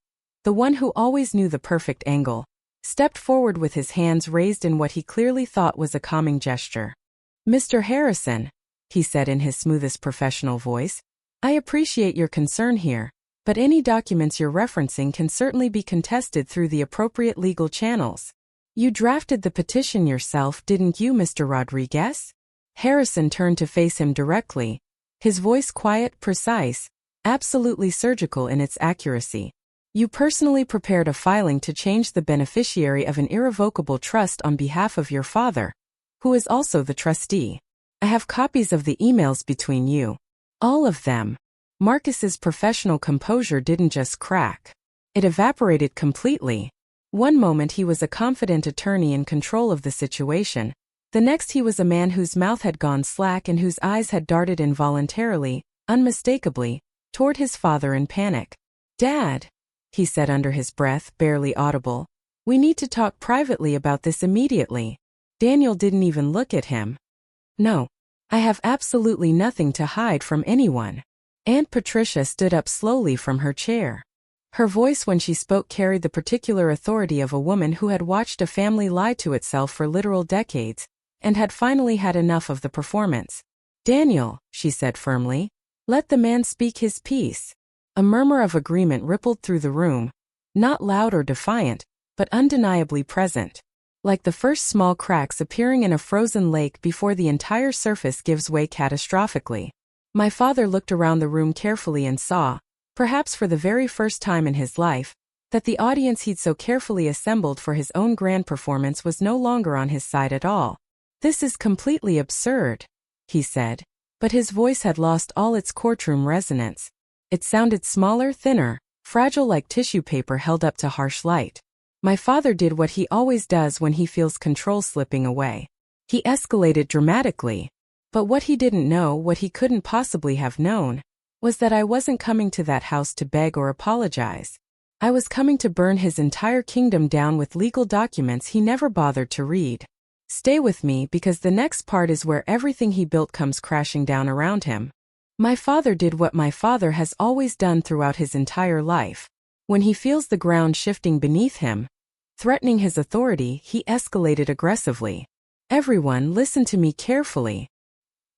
the one who always knew the perfect angle, stepped forward with his hands raised in what he clearly thought was a calming gesture. "Mr. Harrison," he said in his smoothest professional voice, "I appreciate your concern here, but any documents you're referencing can certainly be contested through the appropriate legal channels. You drafted the petition yourself, didn't you, Mr. Rodriguez?" Harrison turned to face him directly, his voice quiet, precise, absolutely surgical in its accuracy. "You personally prepared a filing to change the beneficiary of an irrevocable trust on behalf of your father, who is also the trustee. I have copies of the emails between you. All of them." Marcus's professional composure didn't just crack. It evaporated completely. One moment he was a confident attorney in control of the situation. The next he was a man whose mouth had gone slack and whose eyes had darted involuntarily, unmistakably, toward his father in panic. "Dad," he said under his breath, barely audible, "we need to talk privately about this immediately." Daniel didn't even look at him. "No. I have absolutely nothing to hide from anyone." Aunt Patricia stood up slowly from her chair. Her voice when she spoke carried the particular authority of a woman who had watched a family lie to itself for literal decades, and had finally had enough of the performance. "Daniel," she said firmly, "let the man speak his piece." A murmur of agreement rippled through the room, not loud or defiant, but undeniably present. Like the first small cracks appearing in a frozen lake before the entire surface gives way catastrophically. My father looked around the room carefully and saw, perhaps for the very first time in his life, that the audience he'd so carefully assembled for his own grand performance was no longer on his side at all. "This is completely absurd," he said, but his voice had lost all its courtroom resonance. It sounded smaller, thinner, fragile like tissue paper held up to harsh light. My father did what he always does when he feels control slipping away. He escalated dramatically. But what he didn't know, what he couldn't possibly have known, was that I wasn't coming to that house to beg or apologize. I was coming to burn his entire kingdom down with legal documents he never bothered to read. Stay with me, because the next part is where everything he built comes crashing down around him. My father did what my father has always done throughout his entire life. When he feels the ground shifting beneath him, threatening his authority, he escalated aggressively. "Everyone, listen to me carefully."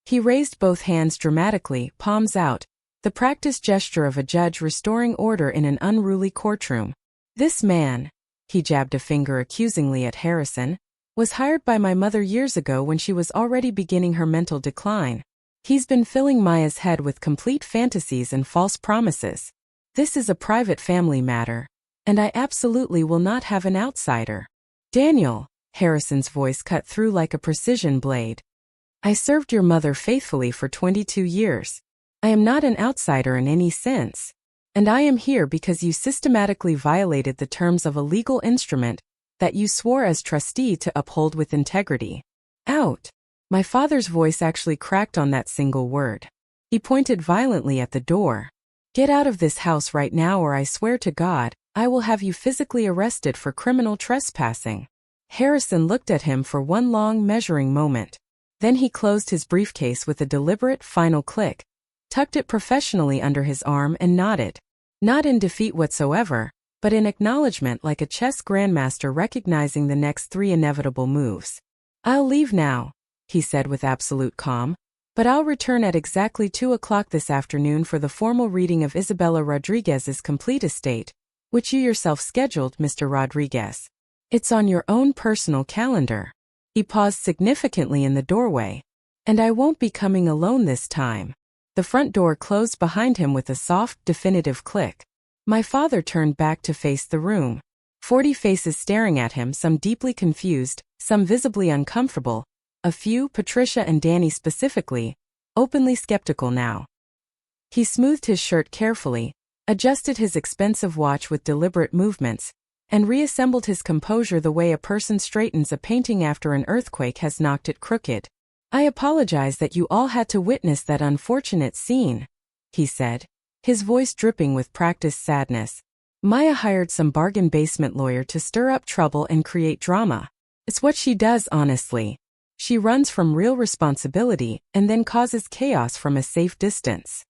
He raised both hands dramatically, palms out, the practiced gesture of a judge restoring order in an unruly courtroom. "This man," he jabbed a finger accusingly at Harrison, "was hired by my mother years ago when she was already beginning her mental decline. He's been filling Maya's head with complete fantasies and false promises. This is a private family matter, and I absolutely will not have an outsider." "Daniel," Harrison's voice cut through like a precision blade. I served your mother faithfully for 22 years. I am not an outsider in any sense. And I am here because you systematically violated the terms of a legal instrument that you swore as trustee to uphold with integrity. Out. My father's voice actually cracked on that single word. He pointed violently at the door. Get out of this house right now, or I swear to God, I will have you physically arrested for criminal trespassing. Harrison looked at him for one long measuring moment. Then he closed his briefcase with a deliberate final click, tucked it professionally under his arm and nodded. Not in defeat whatsoever, but in acknowledgement, like a chess grandmaster recognizing the next 3 inevitable moves. I'll leave now, he said with absolute calm, but I'll return at exactly 2 o'clock this afternoon for the formal reading of Isabella Rodriguez's complete estate, which you yourself scheduled, Mr. Rodriguez. It's on your own personal calendar. He paused significantly in the doorway. And I won't be coming alone this time. The front door closed behind him with a soft, definitive click. My father turned back to face the room. 40 faces staring at him, some deeply confused, some visibly uncomfortable, a few, Patricia and Danny specifically, openly skeptical now. He smoothed his shirt carefully, adjusted his expensive watch with deliberate movements, and reassembled his composure the way a person straightens a painting after an earthquake has knocked it crooked. I apologize that you all had to witness that unfortunate scene, he said, his voice dripping with practiced sadness. Maya hired some bargain basement lawyer to stir up trouble and create drama. It's what she does, honestly. She runs from real responsibility and then causes chaos from a safe distance.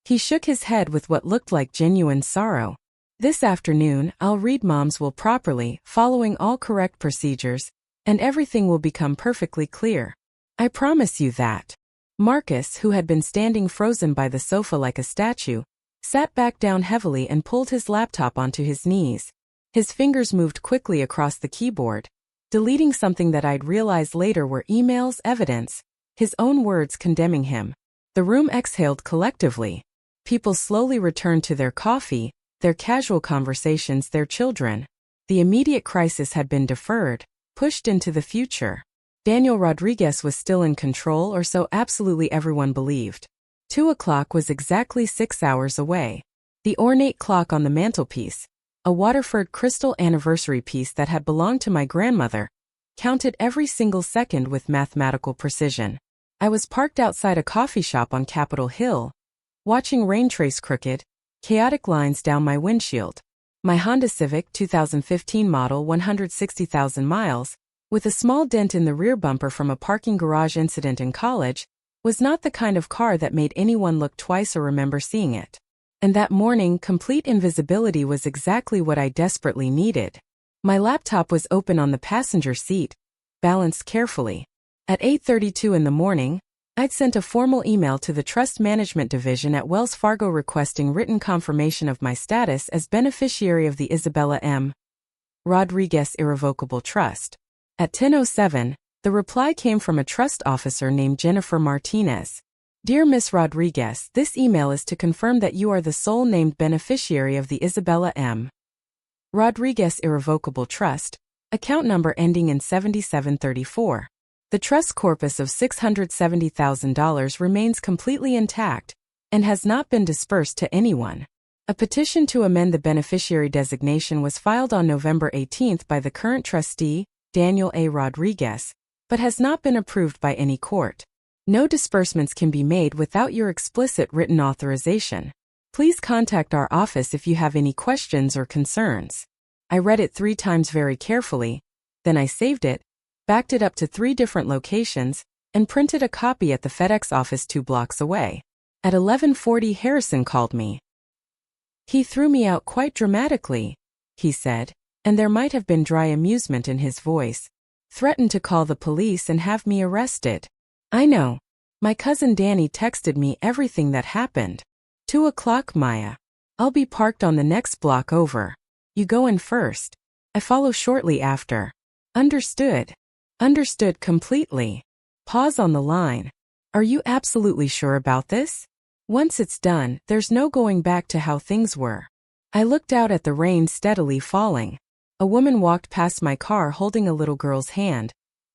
He shook his head with what looked like genuine sorrow. This afternoon, I'll read Mom's will properly, following all correct procedures, and everything will become perfectly clear. I promise you that. Marcus, who had been standing frozen by the sofa like a statue, sat back down heavily and pulled his laptop onto his knees. His fingers moved quickly across the keyboard, deleting something that I'd realize later were emails, evidence, his own words condemning him. The room exhaled collectively. People slowly returned to their coffee, their casual conversations, their children. The immediate crisis had been deferred, pushed into the future. Daniel Rodriguez was still in control, or so absolutely everyone believed. 2 o'clock was exactly 6 hours away. The ornate clock on the mantelpiece, a Waterford crystal anniversary piece that had belonged to my grandmother, counted every single second with mathematical precision. I was parked outside a coffee shop on Capitol Hill, watching rain trace crooked, chaotic lines down my windshield. My Honda Civic 2015 model, 160,000 miles, with a small dent in the rear bumper from a parking garage incident in college, was not the kind of car that made anyone look twice or remember seeing it. And that morning, complete invisibility was exactly what I desperately needed. My laptop was open on the passenger seat, balanced carefully. At 8:32 in the morning, I'd sent a formal email to the Trust Management Division at Wells Fargo requesting written confirmation of my status as beneficiary of the Isabella M. Rodriguez Irrevocable Trust. At 10:07, the reply came from a trust officer named Jennifer Martinez. Dear Ms. Rodriguez, this email is to confirm that you are the sole named beneficiary of the Isabella M. Rodriguez Irrevocable Trust, account number ending in 7734. The trust corpus of $670,000 remains completely intact and has not been dispersed to anyone. A petition to amend the beneficiary designation was filed on November 18 by the current trustee, Daniel A. Rodriguez, but has not been approved by any court. No disbursements can be made without your explicit written authorization. Please contact our office if you have any questions or concerns. I read it 3 times very carefully, then I saved it, backed it up to 3 different locations, and printed a copy at the FedEx office 2 blocks away. At 11:40, Harrison called me. He threw me out quite dramatically, he said, and there might have been dry amusement in his voice. Threatened to call the police and have me arrested. I know. My cousin Danny texted me everything that happened. 2 o'clock, Maya. I'll be parked on the next block over. You go in first. I follow shortly after. Understood. Understood completely. Pause on the line. Are you absolutely sure about this? Once it's done, there's no going back to how things were. I looked out at the rain steadily falling. A woman walked past my car holding a little girl's hand,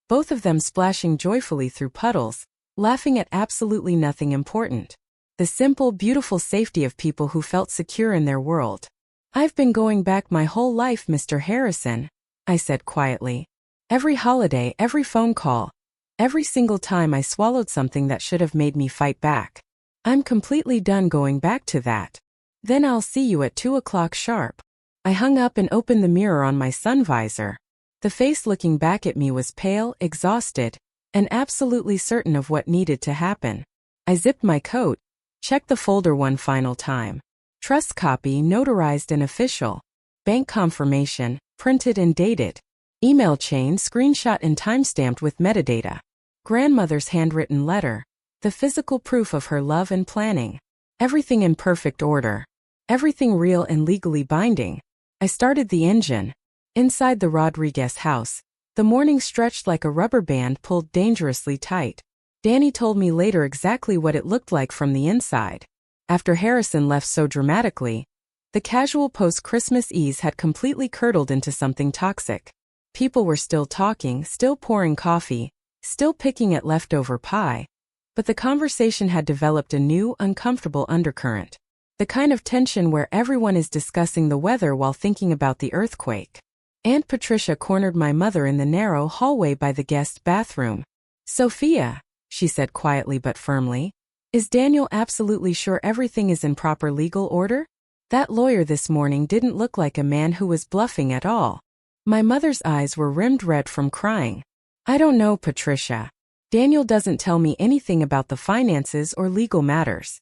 both of them splashing joyfully through puddles, laughing at absolutely nothing important. The simple, beautiful safety of people who felt secure in their world. "I've been going back my whole life, Mr. Harrison," I said quietly. "Every holiday, every phone call, every single time I swallowed something that should have made me fight back. I'm completely done going back to that. Then I'll see you at 2 o'clock sharp." I hung up and opened the mirror on my sun visor. The face looking back at me was pale, exhausted, and absolutely certain of what needed to happen. I zipped my coat, checked the folder one final time. Trust copy, notarized and official. Bank confirmation, printed and dated. Email chain, screenshot and timestamped with metadata. Grandmother's handwritten letter. The physical proof of her love and planning. Everything in perfect order. Everything real and legally binding. I started the engine. Inside the Rodriguez house, the morning stretched like a rubber band pulled dangerously tight. Danny told me later exactly what it looked like from the inside. After Harrison left so dramatically, the casual post-Christmas ease had completely curdled into something toxic. People were still talking, still pouring coffee, still picking at leftover pie, but the conversation had developed a new, uncomfortable undercurrent. The kind of tension where everyone is discussing the weather while thinking about the earthquake. Aunt Patricia cornered my mother in the narrow hallway by the guest bathroom. "Sophia," she said quietly but firmly, "is Daniel absolutely sure everything is in proper legal order? That lawyer this morning didn't look like a man who was bluffing at all." My mother's eyes were rimmed red from crying. "I don't know, Patricia. Daniel doesn't tell me anything about the finances or legal matters.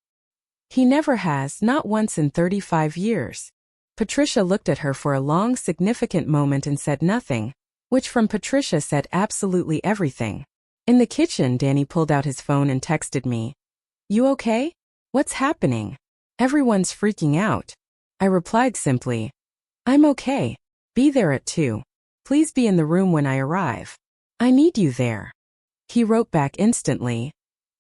He never has, not once in 35 years. Patricia looked at her for a long, significant moment and said nothing, which from Patricia said absolutely everything. In the kitchen, Danny pulled out his phone and texted me. "You okay? What's happening? Everyone's freaking out." I replied simply, "I'm okay. Be there at 2. Please be in the room when I arrive. I need you there." He wrote back instantly,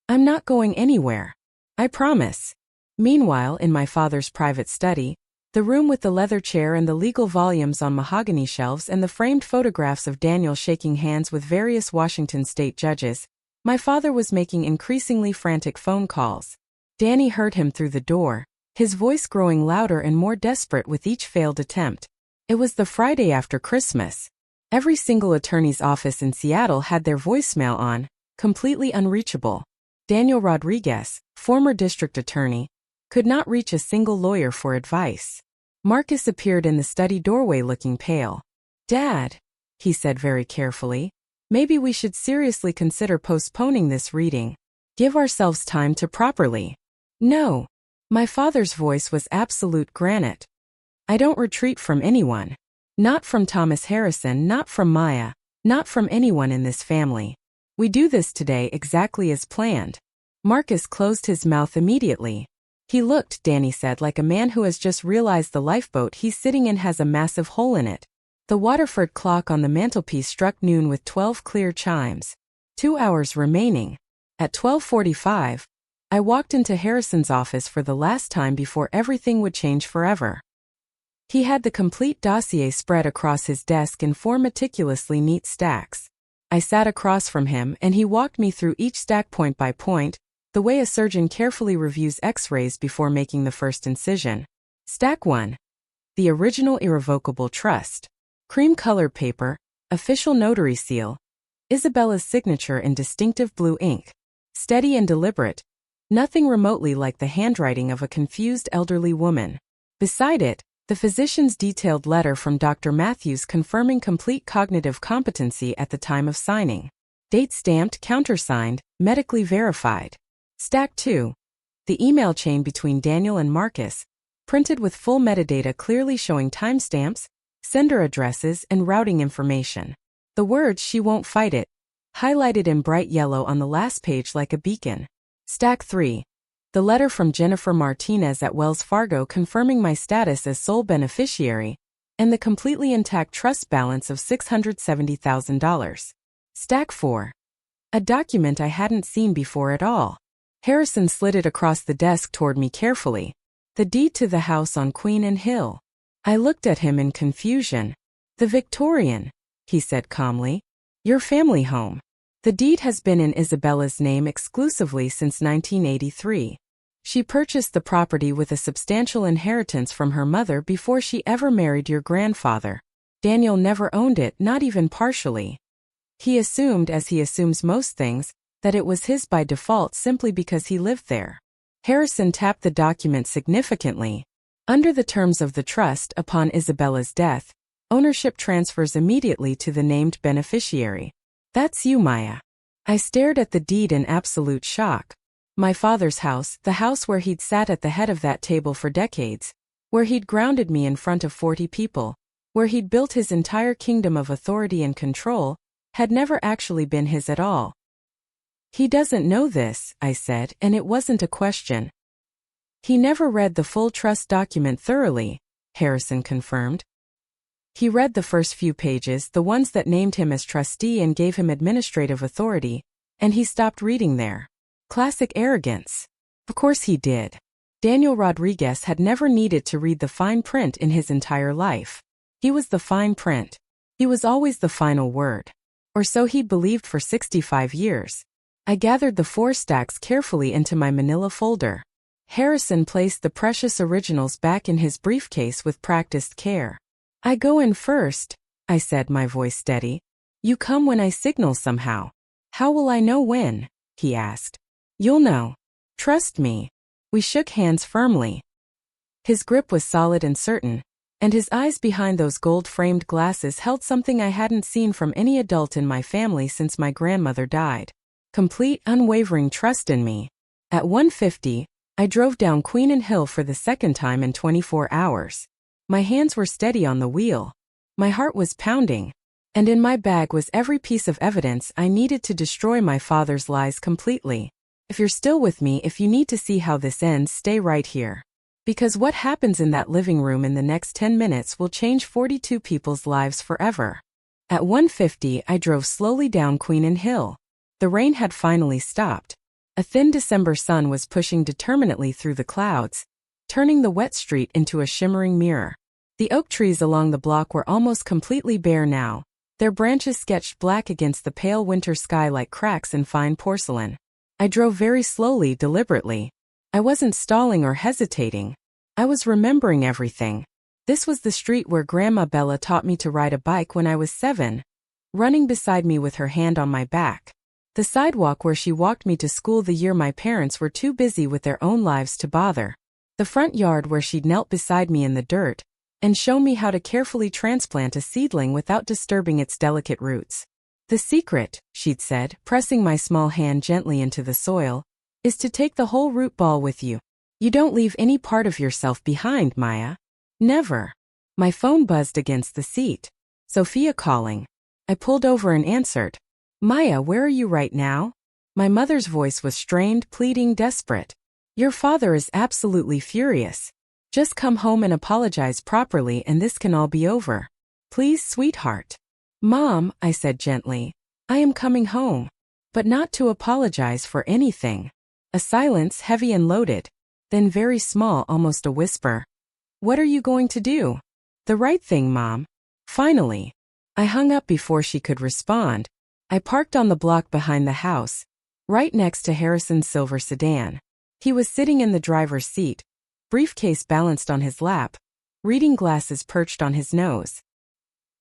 "I'm not going anywhere. I promise." Meanwhile, in my father's private study, the room with the leather chair and the legal volumes on mahogany shelves and the framed photographs of Daniel shaking hands with various Washington state judges, my father was making increasingly frantic phone calls. Danny heard him through the door, his voice growing louder and more desperate with each failed attempt. It was the Friday after Christmas. Every single attorney's office in Seattle had their voicemail on, completely unreachable. Daniel Rodriguez, former district attorney, could not reach a single lawyer for advice. Marcus appeared in the study doorway looking pale. "Dad," he said very carefully, "maybe we should seriously consider postponing this reading. Give ourselves time to properly." "No." My father's voice was absolute granite. "I don't retreat from anyone. Not from Thomas Harrison, not from Maya, not from anyone in this family. We do this today exactly as planned." Marcus closed his mouth immediately. He looked, Danny said, like a man who has just realized the lifeboat he's sitting in has a massive hole in it. The Waterford clock on the mantelpiece struck noon with 12 clear chimes. 2 hours remaining. At 12:45, I walked into Harrison's office for the last time before everything would change forever. He had the complete dossier spread across his desk in 4 meticulously neat stacks. I sat across from him and he walked me through each stack point by point, the way a surgeon carefully reviews x-rays before making the first incision. Stack 1. The original irrevocable trust. Cream-colored paper, official notary seal. Isabella's signature in distinctive blue ink. Steady and deliberate. Nothing remotely like the handwriting of a confused elderly woman. Beside it, the physician's detailed letter from Dr. Matthews confirming complete cognitive competency at the time of signing. Date stamped, countersigned, medically verified. Stack 2. The email chain between Daniel and Marcus, printed with full metadata clearly showing timestamps, sender addresses, and routing information. The words "she won't fight it," highlighted in bright yellow on the last page like a beacon. Stack 3. The letter from Jennifer Martinez at Wells Fargo confirming my status as sole beneficiary, and the completely intact trust balance of $670,000. Stack 4. A document I hadn't seen before at all. Harrison slid it across the desk toward me carefully. The deed to the house on Queen and Hill. I looked at him in confusion. The Victorian, he said calmly. Your family home. The deed has been in Isabella's name exclusively since 1983. She purchased the property with a substantial inheritance from her mother before she ever married your grandfather. Daniel never owned it, not even partially. He assumed, as he assumes most things, that it was his by default simply because he lived there. Harrison tapped the document significantly. Under the terms of the trust, upon Isabella's death, ownership transfers immediately to the named beneficiary. That's you, Maya. I stared at the deed in absolute shock. My father's house, the house where he'd sat at the head of that table for decades, where he'd grounded me in front of 40 people, where he'd built his entire kingdom of authority and control, had never actually been his at all. He doesn't know this, I said, and it wasn't a question. He never read the full trust document thoroughly, Harrison confirmed. He read the first few pages, the ones that named him as trustee and gave him administrative authority, and he stopped reading there. Classic arrogance. Of course he did. Daniel Rodriguez had never needed to read the fine print in his entire life. He was the fine print. He was always the final word. Or so he'd believed for 65 years. I gathered the 4 stacks carefully into my manila folder. Harrison placed the precious originals back in his briefcase with practiced care. I go in first, I said, my voice steady. You come when I signal somehow. How will I know when? He asked. You'll know. Trust me. We shook hands firmly. His grip was solid and certain, and his eyes behind those gold-framed glasses held something I hadn't seen from any adult in my family since my grandmother died. Complete, unwavering trust in me. At 1:50, I drove down Queen Hill for the second time in 24 hours. My hands were steady on the wheel. My heart was pounding. And in my bag was every piece of evidence I needed to destroy my father's lies completely. If you're still with me, if you need to see how this ends, stay right here. Because what happens in that living room in the next 10 minutes will change 42 people's lives forever. At 1:50, I drove slowly down Queen Hill. The rain had finally stopped. A thin December sun was pushing determinately through the clouds, turning the wet street into a shimmering mirror. The oak trees along the block were almost completely bare now, their branches sketched black against the pale winter sky like cracks in fine porcelain. I drove very slowly, deliberately. I wasn't stalling or hesitating. I was remembering everything. This was the street where Grandma Bella taught me to ride a bike when I was 7, running beside me with her hand on my back. The sidewalk where she walked me to school the year my parents were too busy with their own lives to bother. The front yard where she'd knelt beside me in the dirt and shown me how to carefully transplant a seedling without disturbing its delicate roots. The secret, she'd said, pressing my small hand gently into the soil, is to take the whole root ball with you. You don't leave any part of yourself behind, Maya. Never. My phone buzzed against the seat. Sophia calling. I pulled over and answered. Maya, where are you right now? My mother's voice was strained, pleading, desperate. Your father is absolutely furious. Just come home and apologize properly and this can all be over. Please, sweetheart. Mom, I said gently, I am coming home. But not to apologize for anything. A silence, heavy and loaded. Then very small, almost a whisper. What are you going to do? The right thing, Mom. Finally. I hung up before she could respond. I parked on the block behind the house, right next to Harrison's silver sedan. He was sitting in the driver's seat, briefcase balanced on his lap, reading glasses perched on his nose.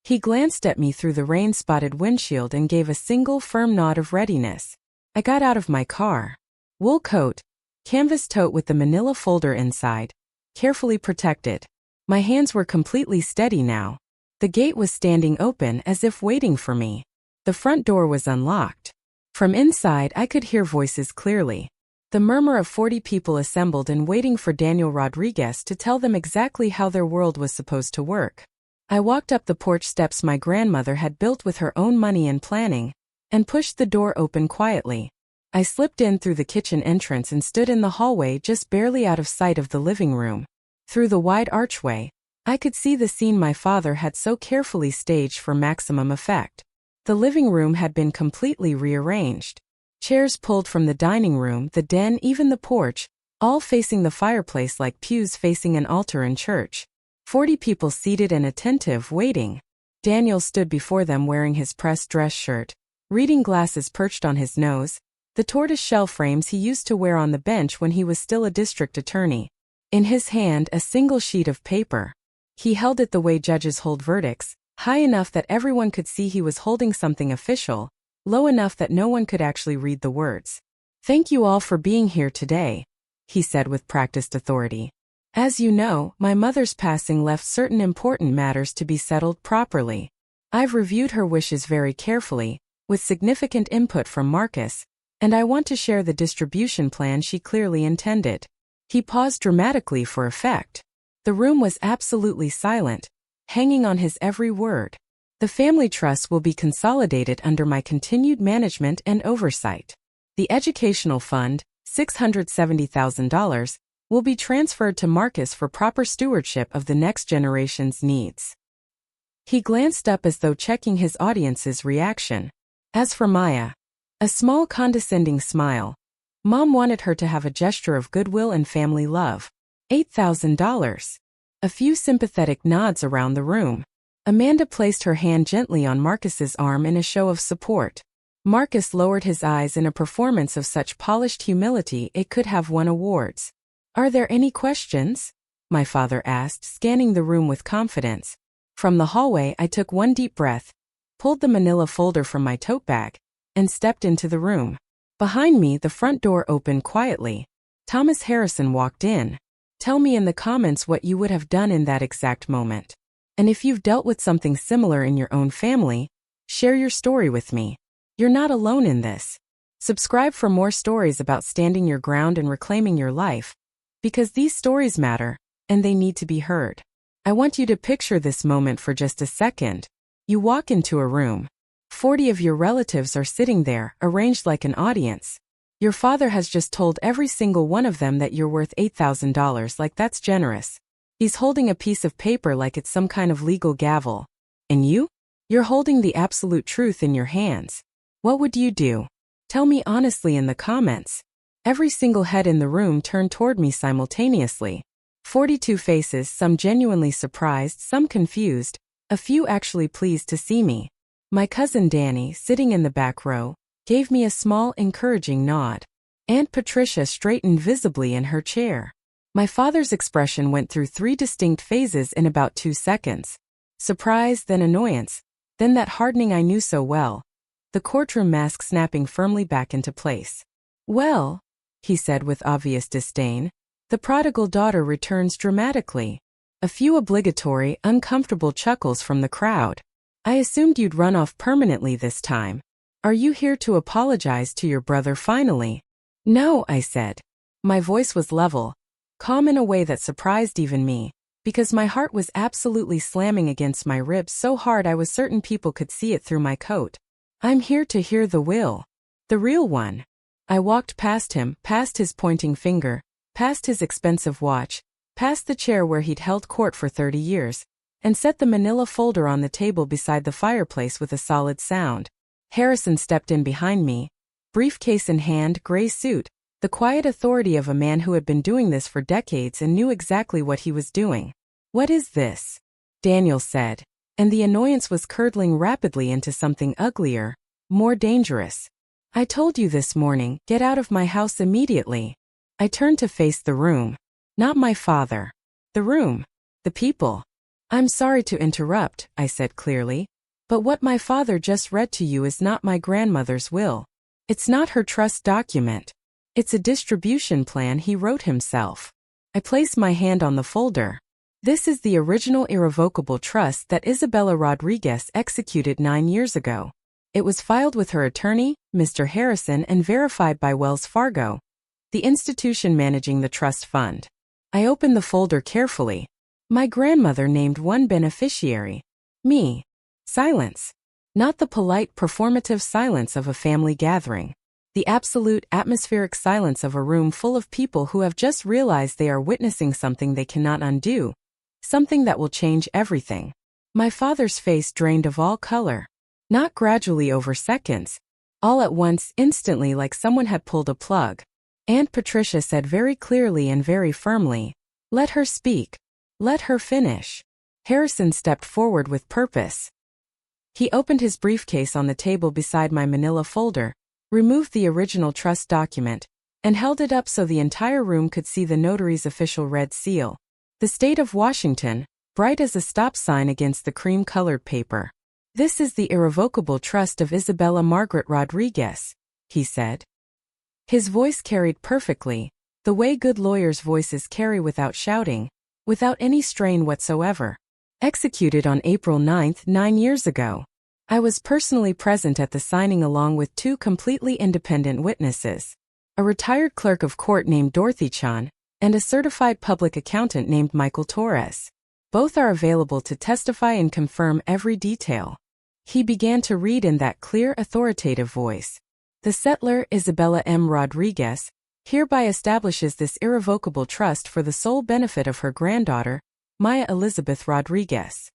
He glanced at me through the rain-spotted windshield and gave a single firm nod of readiness. I got out of my car. Wool coat, canvas tote with the manila folder inside, carefully protected. My hands were completely steady now. The gate was standing open as if waiting for me. The front door was unlocked. From inside I could hear voices clearly. The murmur of 40 people assembled and waiting for Daniel Rodriguez to tell them exactly how their world was supposed to work. I walked up the porch steps my grandmother had built with her own money and planning, and pushed the door open quietly. I slipped in through the kitchen entrance and stood in the hallway just barely out of sight of the living room. Through the wide archway, I could see the scene my father had so carefully staged for maximum effect. The living room had been completely rearranged. Chairs pulled from the dining room, the den, even the porch, all facing the fireplace like pews facing an altar in church. 40 people seated and attentive, waiting. Daniel stood before them wearing his pressed dress shirt, reading glasses perched on his nose, the tortoise-shell frames he used to wear on the bench when he was still a district attorney. In his hand, a single sheet of paper. He held it the way judges hold verdicts, high enough that everyone could see he was holding something official, low enough that no one could actually read the words. "Thank you all for being here today," he said with practiced authority. "As you know, my mother's passing left certain important matters to be settled properly. I've reviewed her wishes very carefully, with significant input from Marcus, and I want to share the distribution plan she clearly intended." He paused dramatically for effect. The room was absolutely silent, hanging on his every word. "The family trust will be consolidated under my continued management and oversight. The educational fund, $670,000, will be transferred to Marcus for proper stewardship of the next generation's needs." He glanced up as though checking his audience's reaction. As for Maya, a small condescending smile. Mom wanted her to have a gesture of goodwill and family love. $8,000. A few sympathetic nods around the room. Amanda placed her hand gently on Marcus's arm in a show of support. Marcus lowered his eyes in a performance of such polished humility it could have won awards. "Are there any questions?" my father asked, scanning the room with confidence. From the hallway, I took one deep breath, pulled the manila folder from my tote bag, and stepped into the room. Behind me, the front door opened quietly. Thomas Harrison walked in. Tell me in the comments what you would have done in that exact moment. And if you've dealt with something similar in your own family, share your story with me. You're not alone in this. Subscribe for more stories about standing your ground and reclaiming your life, because these stories matter, and they need to be heard. I want you to picture this moment for just a second. You walk into a room. 40 of your relatives are sitting there, arranged like an audience. Your father has just told every single one of them that you're worth $8,000, like that's generous. He's holding a piece of paper like it's some kind of legal gavel. And you? You're holding the absolute truth in your hands. What would you do? Tell me honestly in the comments. Every single head in the room turned toward me simultaneously. 42 faces, some genuinely surprised, some confused, a few actually pleased to see me. My cousin Danny, sitting in the back row, gave me a small, encouraging nod. Aunt Patricia straightened visibly in her chair. My father's expression went through 3 distinct phases in about 2 seconds. Surprise, then annoyance, then that hardening I knew so well. The courtroom mask snapping firmly back into place. "Well," he said with obvious disdain, "the prodigal daughter returns dramatically." A few obligatory, uncomfortable chuckles from the crowd. "I assumed you'd run off permanently this time. Are you here to apologize to your brother finally?" "No," I said. My voice was level, calm in a way that surprised even me, because my heart was absolutely slamming against my ribs so hard I was certain people could see it through my coat. "I'm here to hear the will. The real one." I walked past him, past his pointing finger, past his expensive watch, past the chair where he'd held court for 30 years, and set the manila folder on the table beside the fireplace with a solid sound. Harrison stepped in behind me, briefcase in hand, gray suit, the quiet authority of a man who had been doing this for decades and knew exactly what he was doing. "What is this?" Daniel said, and the annoyance was curdling rapidly into something uglier, more dangerous. "I told you this morning, get out of my house immediately." I turned to face the room. Not my father. The room. The people. "I'm sorry to interrupt," I said clearly, "but what my father just read to you is not my grandmother's will. It's not her trust document. It's a distribution plan he wrote himself." I placed my hand on the folder. "This is the original irrevocable trust that Isabella Rodriguez executed 9 years ago. It was filed with her attorney, Mr. Harrison, and verified by Wells Fargo, the institution managing the trust fund." I opened the folder carefully. My grandmother named one beneficiary. Me. Silence. Not the polite, performative silence of a family gathering. The absolute, atmospheric silence of a room full of people who have just realized they are witnessing something they cannot undo. Something that will change everything. My father's face drained of all color. Not gradually over seconds. All at once, instantly, like someone had pulled a plug. Aunt Patricia said very clearly and very firmly, "Let her speak. Let her finish." Harrison stepped forward with purpose. He opened his briefcase on the table beside my manila folder, removed the original trust document, and held it up so the entire room could see the notary's official red seal. The state of Washington, bright as a stop sign against the cream-colored paper. This is the irrevocable trust of Isabella Margaret Rodriguez, he said. His voice carried perfectly, the way good lawyers' voices carry without shouting, without any strain whatsoever. Executed on April 9, 9 years ago. I was personally present at the signing along with two completely independent witnesses. A retired clerk of court named Dorothy Chan, and a certified public accountant named Michael Torres. Both are available to testify and confirm every detail. He began to read in that clear, authoritative voice. The settlor, Isabella M. Rodriguez, hereby establishes this irrevocable trust for the sole benefit of her granddaughter, Maya Elizabeth Rodriguez.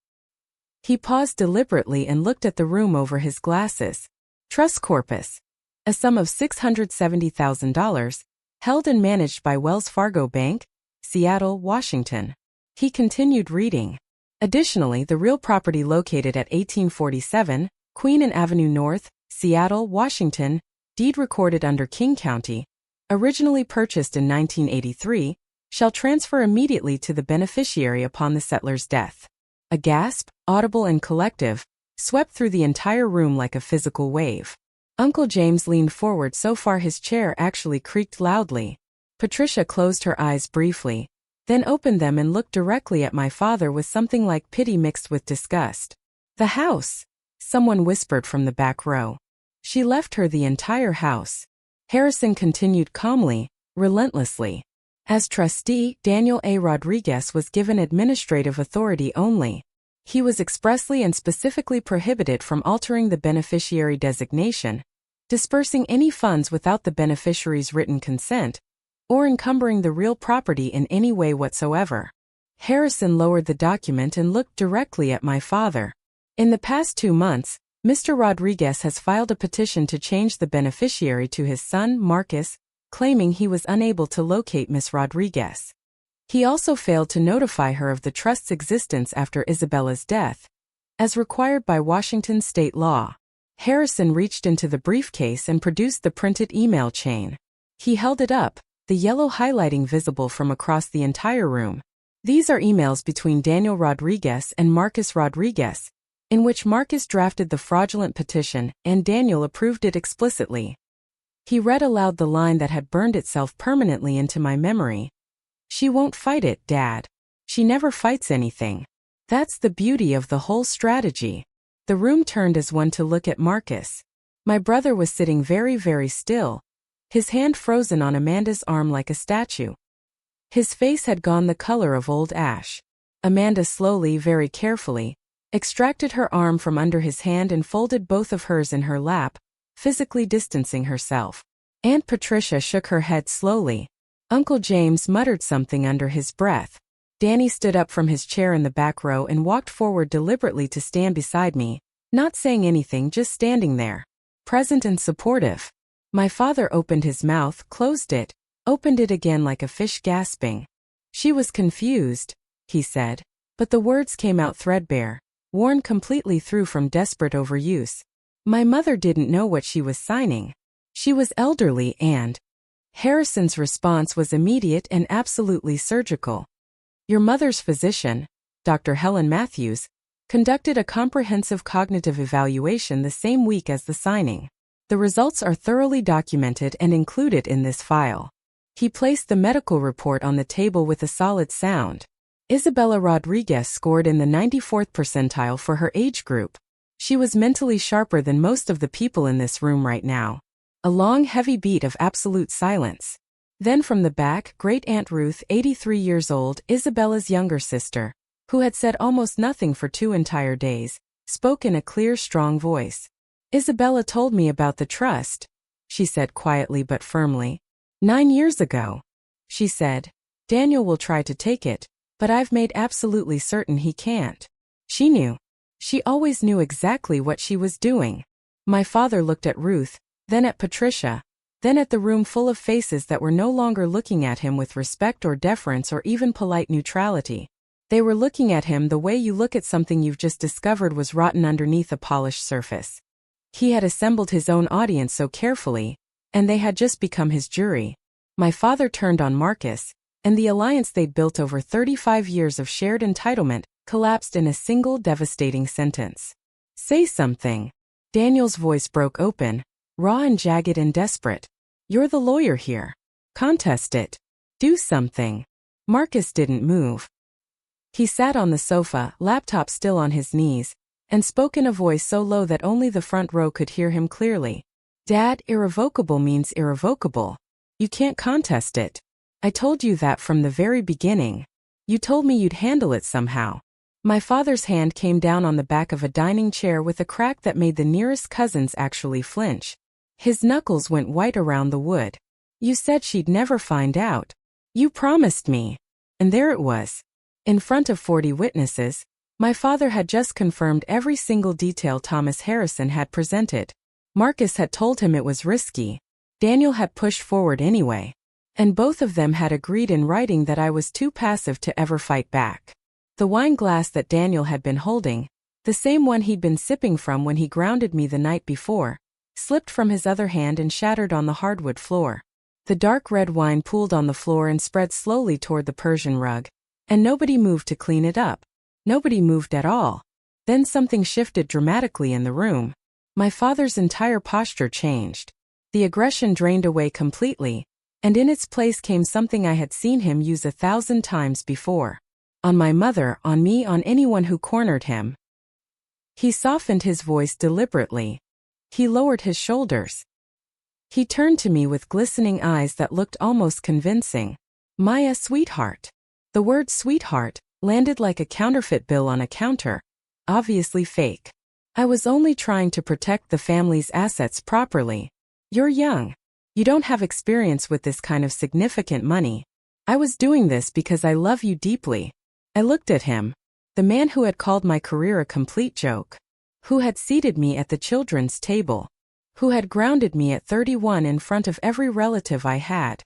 He paused deliberately and looked at the room over his glasses. Trust corpus. A sum of $670,000, held and managed by Wells Fargo Bank, Seattle, Washington. He continued reading. Additionally, the real property located at 1847, Queen and Avenue North, Seattle, Washington, deed recorded under King County, originally purchased in 1983, shall transfer immediately to the beneficiary upon the settler's death. A gasp, audible and collective, swept through the entire room like a physical wave. Uncle James leaned forward so far his chair actually creaked loudly. Patricia closed her eyes briefly, then opened them and looked directly at my father with something like pity mixed with disgust. The house, someone whispered from the back row. She left her the entire house. Harrison continued calmly, relentlessly. As trustee, Daniel A. Rodriguez was given administrative authority only. He was expressly and specifically prohibited from altering the beneficiary designation, dispersing any funds without the beneficiary's written consent, or encumbering the real property in any way whatsoever. Harrison lowered the document and looked directly at my father. In the past 2 months, Mr. Rodriguez has filed a petition to change the beneficiary to his son, Marcus, claiming he was unable to locate Miss Rodriguez. He also failed to notify her of the trust's existence after Isabella's death, as required by Washington state law. Harrison reached into the briefcase and produced the printed email chain. He held it up, the yellow highlighting visible from across the entire room. These are emails between Daniel Rodriguez and Marcus Rodriguez, in which Marcus drafted the fraudulent petition and Daniel approved it explicitly. He read aloud the line that had burned itself permanently into my memory. She won't fight it, Dad. She never fights anything. That's the beauty of the whole strategy. The room turned as one to look at Marcus. My brother was sitting very, very still, his hand frozen on Amanda's arm like a statue. His face had gone the color of old ash. Amanda slowly, very carefully, extracted her arm from under his hand and folded both of hers in her lap, physically distancing herself. Aunt Patricia shook her head slowly. Uncle James muttered something under his breath. Danny stood up from his chair in the back row and walked forward deliberately to stand beside me, not saying anything, just standing there, present and supportive. My father opened his mouth, closed it, opened it again like a fish gasping. She was confused, he said, but the words came out threadbare, worn completely through from desperate overuse. My mother didn't know what she was signing. She was elderly and... Harrison's response was immediate and absolutely surgical. Your mother's physician, Dr. Helen Matthews, conducted a comprehensive cognitive evaluation the same week as the signing. The results are thoroughly documented and included in this file. He placed the medical report on the table with a solid sound. Isabella Rodriguez scored in the 94th percentile for her age group. She was mentally sharper than most of the people in this room right now. A long, heavy beat of absolute silence. Then from the back, Great Aunt Ruth, 83 years old, Isabella's younger sister, who had said almost nothing for 2 entire days, spoke in a clear, strong voice. Isabella told me about the trust, she said quietly but firmly. 9 years ago. She said, Daniel will try to take it, but I've made absolutely certain he can't. She knew. She always knew exactly what she was doing. My father looked at Ruth, then at Patricia, then at the room full of faces that were no longer looking at him with respect or deference or even polite neutrality. They were looking at him the way you look at something you've just discovered was rotten underneath a polished surface. He had assembled his own audience so carefully, and they had just become his jury. My father turned on Marcus, and the alliance they'd built over 35 years of shared entitlement collapsed in a single devastating sentence. "Say something." Daniel's voice broke open, raw and jagged and desperate. "You're the lawyer here. Contest it. Do something." Marcus didn't move. He sat on the sofa, laptop still on his knees, and spoke in a voice so low that only the front row could hear him clearly. "Dad, irrevocable means irrevocable. You can't contest it. I told you that from the very beginning. You told me you'd handle it somehow." My father's hand came down on the back of a dining chair with a crack that made the nearest cousins actually flinch. His knuckles went white around the wood. "You said she'd never find out. You promised me." And there it was. In front of 40 witnesses, my father had just confirmed every single detail Thomas Harrison had presented. Marcus had told him it was risky. Daniel had pushed forward anyway. And both of them had agreed in writing that I was too passive to ever fight back. The wine glass that Daniel had been holding, the same one he'd been sipping from when he grounded me the night before, slipped from his other hand and shattered on the hardwood floor. The dark red wine pooled on the floor and spread slowly toward the Persian rug, and nobody moved to clean it up. Nobody moved at all. Then something shifted dramatically in the room. My father's entire posture changed. The aggression drained away completely, and in its place came something I had seen him use 1,000 times before. On my mother, on me, on anyone who cornered him. He softened his voice deliberately. He lowered his shoulders. He turned to me with glistening eyes that looked almost convincing. "Maya, sweetheart." The word sweetheart landed like a counterfeit bill on a counter. Obviously fake. I was only trying to protect the family's assets properly. "You're young. You don't have experience with this kind of significant money. I was doing this because I love you deeply." I looked at him. The man who had called my career a complete joke. Who had seated me at the children's table. Who had grounded me at 31 in front of every relative I had.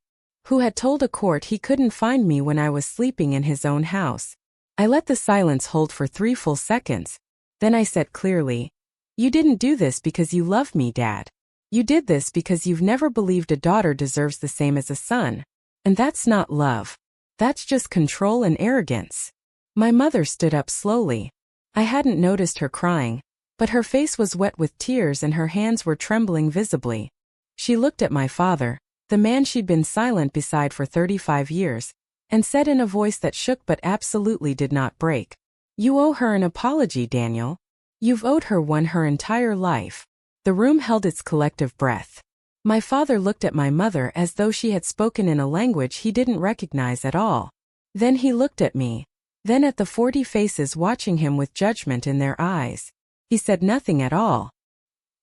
Who had told a court he couldn't find me when I was sleeping in his own house. I let the silence hold for 3 full seconds. Then I said clearly, "You didn't do this because you love me, Dad. You did this because you've never believed a daughter deserves the same as a son. And that's not love. That's just control and arrogance." My mother stood up slowly. I hadn't noticed her crying, but her face was wet with tears and her hands were trembling visibly. She looked at my father, the man she'd been silent beside for 35 years, and said in a voice that shook but absolutely did not break, "You owe her an apology, Daniel. You've owed her one her entire life." The room held its collective breath. My father looked at my mother as though she had spoken in a language he didn't recognize at all. Then he looked at me. Then at the 40 faces watching him with judgment in their eyes. He said nothing at all.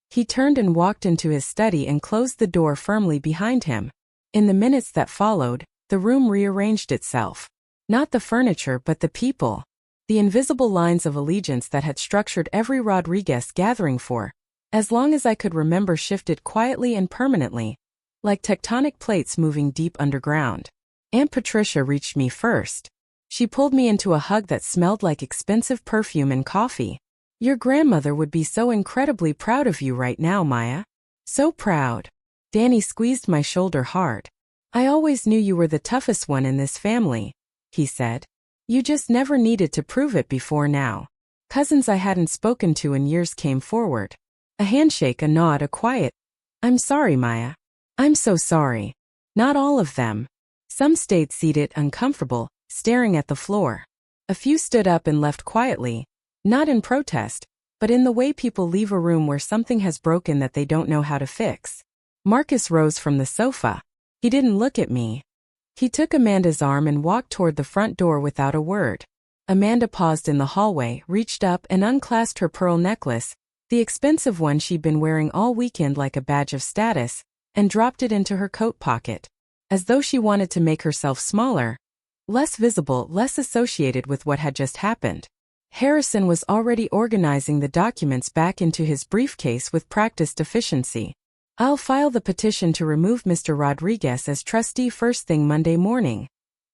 He turned and walked into his study and closed the door firmly behind him. In the minutes that followed, the room rearranged itself. Not the furniture but the people. The invisible lines of allegiance that had structured every Rodriguez gathering for as long as I could remember shifted quietly and permanently, like tectonic plates moving deep underground. Aunt Patricia reached me first. She pulled me into a hug that smelled like expensive perfume and coffee. "Your grandmother would be so incredibly proud of you right now, Maya. So proud." Danny squeezed my shoulder hard. "I always knew you were the toughest one in this family," he said. "You just never needed to prove it before now." Cousins I hadn't spoken to in years came forward. A handshake, a nod, a quiet, "I'm sorry, Maya. I'm so sorry." Not all of them. Some stayed seated, uncomfortable, staring at the floor. A few stood up and left quietly, not in protest, but in the way people leave a room where something has broken that they don't know how to fix. Marcus rose from the sofa. He didn't look at me. He took Amanda's arm and walked toward the front door without a word. Amanda paused in the hallway, reached up and unclasped her pearl necklace, the expensive one she'd been wearing all weekend like a badge of status, and dropped it into her coat pocket, as though she wanted to make herself smaller, less visible, less associated with what had just happened. Harrison was already organizing the documents back into his briefcase with practiced efficiency. "I'll file the petition to remove Mr. Rodriguez as trustee first thing Monday morning,"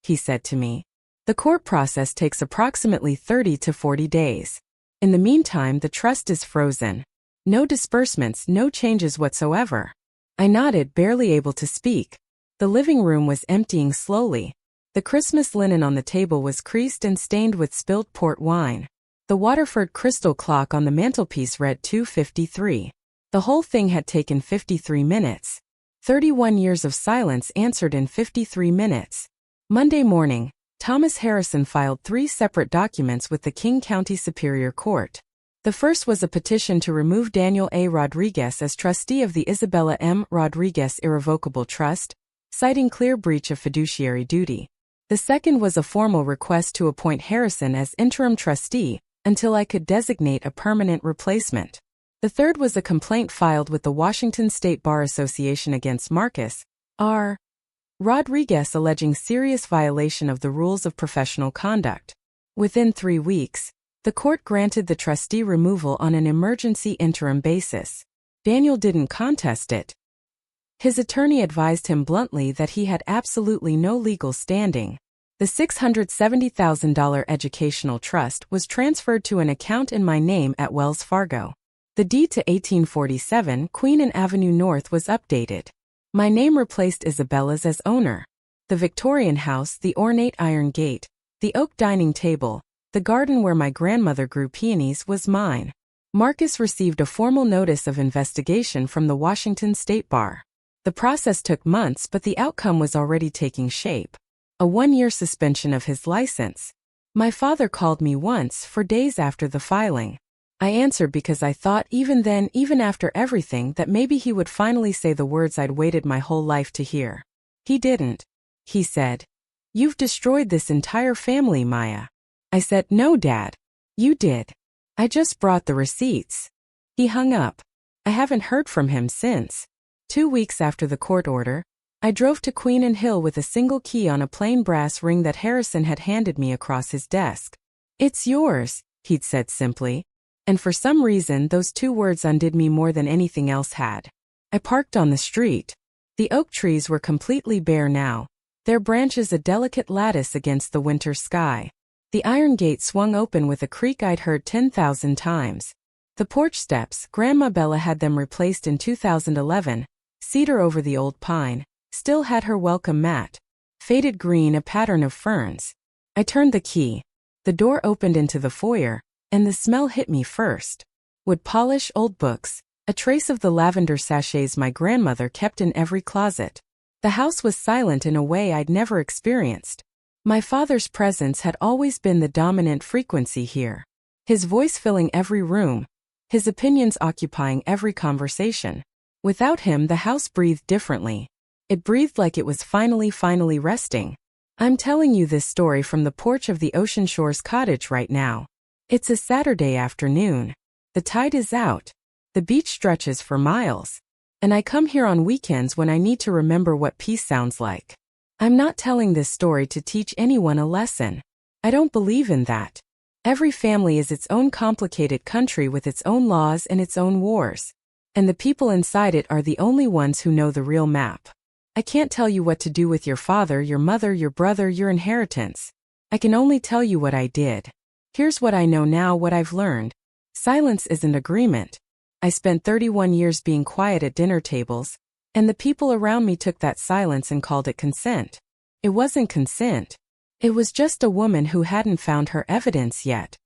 he said to me. The court process takes approximately 30 to 40 days. In the meantime, the trust is frozen. No disbursements, no changes whatsoever. I nodded, barely able to speak. The living room was emptying slowly. The Christmas linen on the table was creased and stained with spilled port wine. The Waterford crystal clock on the mantelpiece read 2:53. The whole thing had taken 53 minutes. 31 years of silence answered in 53 minutes. Monday morning, Thomas Harrison filed 3 separate documents with the King County Superior Court. The first was a petition to remove Daniel A. Rodriguez as trustee of the Isabella M. Rodriguez Irrevocable Trust, citing clear breach of fiduciary duty. The second was a formal request to appoint Harrison as interim trustee until I could designate a permanent replacement. The third was a complaint filed with the Washington State Bar Association against Marcus R. Rodriguez alleging serious violation of the rules of professional conduct. Within 3 weeks, the court granted the trustee removal on an emergency interim basis. Daniel didn't contest it. His attorney advised him bluntly that he had absolutely no legal standing. The $670,000 educational trust was transferred to an account in my name at Wells Fargo. The deed to 1847 Queen and Avenue North was updated. My name replaced Isabella's as owner. The Victorian house, the ornate iron gate, the oak dining table, the garden where my grandmother grew peonies was mine. Marcus received a formal notice of investigation from the Washington State Bar. The process took months, but the outcome was already taking shape. A 1-year suspension of his license. My father called me once for days after the filing. I answered because I thought even then, even after everything, that maybe he would finally say the words I'd waited my whole life to hear. He didn't. He said, "You've destroyed this entire family, Maya." I said, "No, Dad. You did. I just brought the receipts." He hung up. I haven't heard from him since. 2 weeks after the court order, I drove to Queen and Hill with a single key on a plain brass ring that Harrison had handed me across his desk. "It's yours," he'd said simply. And for some reason, those 2 words undid me more than anything else had. I parked on the street. The oak trees were completely bare now, their branches a delicate lattice against the winter sky. The iron gate swung open with a creak I'd heard 10,000 times. The porch steps, Grandma Bella had them replaced in 2011, cedar over the old pine, still had her welcome mat. Faded green, a pattern of ferns. I turned the key. The door opened into the foyer, and the smell hit me first. Wood polish, old books, a trace of the lavender sachets my grandmother kept in every closet. The house was silent in a way I'd never experienced. My father's presence had always been the dominant frequency here. His voice filling every room, his opinions occupying every conversation. Without him, the house breathed differently. It breathed like it was finally resting. I'm telling you this story from the porch of the Ocean Shores cottage right now. It's a Saturday afternoon. The tide is out. The beach stretches for miles. And I come here on weekends when I need to remember what peace sounds like. I'm not telling this story to teach anyone a lesson. I don't believe in that. Every family is its own complicated country with its own laws and its own wars. And the people inside it are the only ones who know the real map. I can't tell you what to do with your father, your mother, your brother, your inheritance. I can only tell you what I did. Here's what I know now, what I've learned. Silence isn't agreement. I spent 31 years being quiet at dinner tables, and the people around me took that silence and called it consent. It wasn't consent. It was just a woman who hadn't found her evidence yet.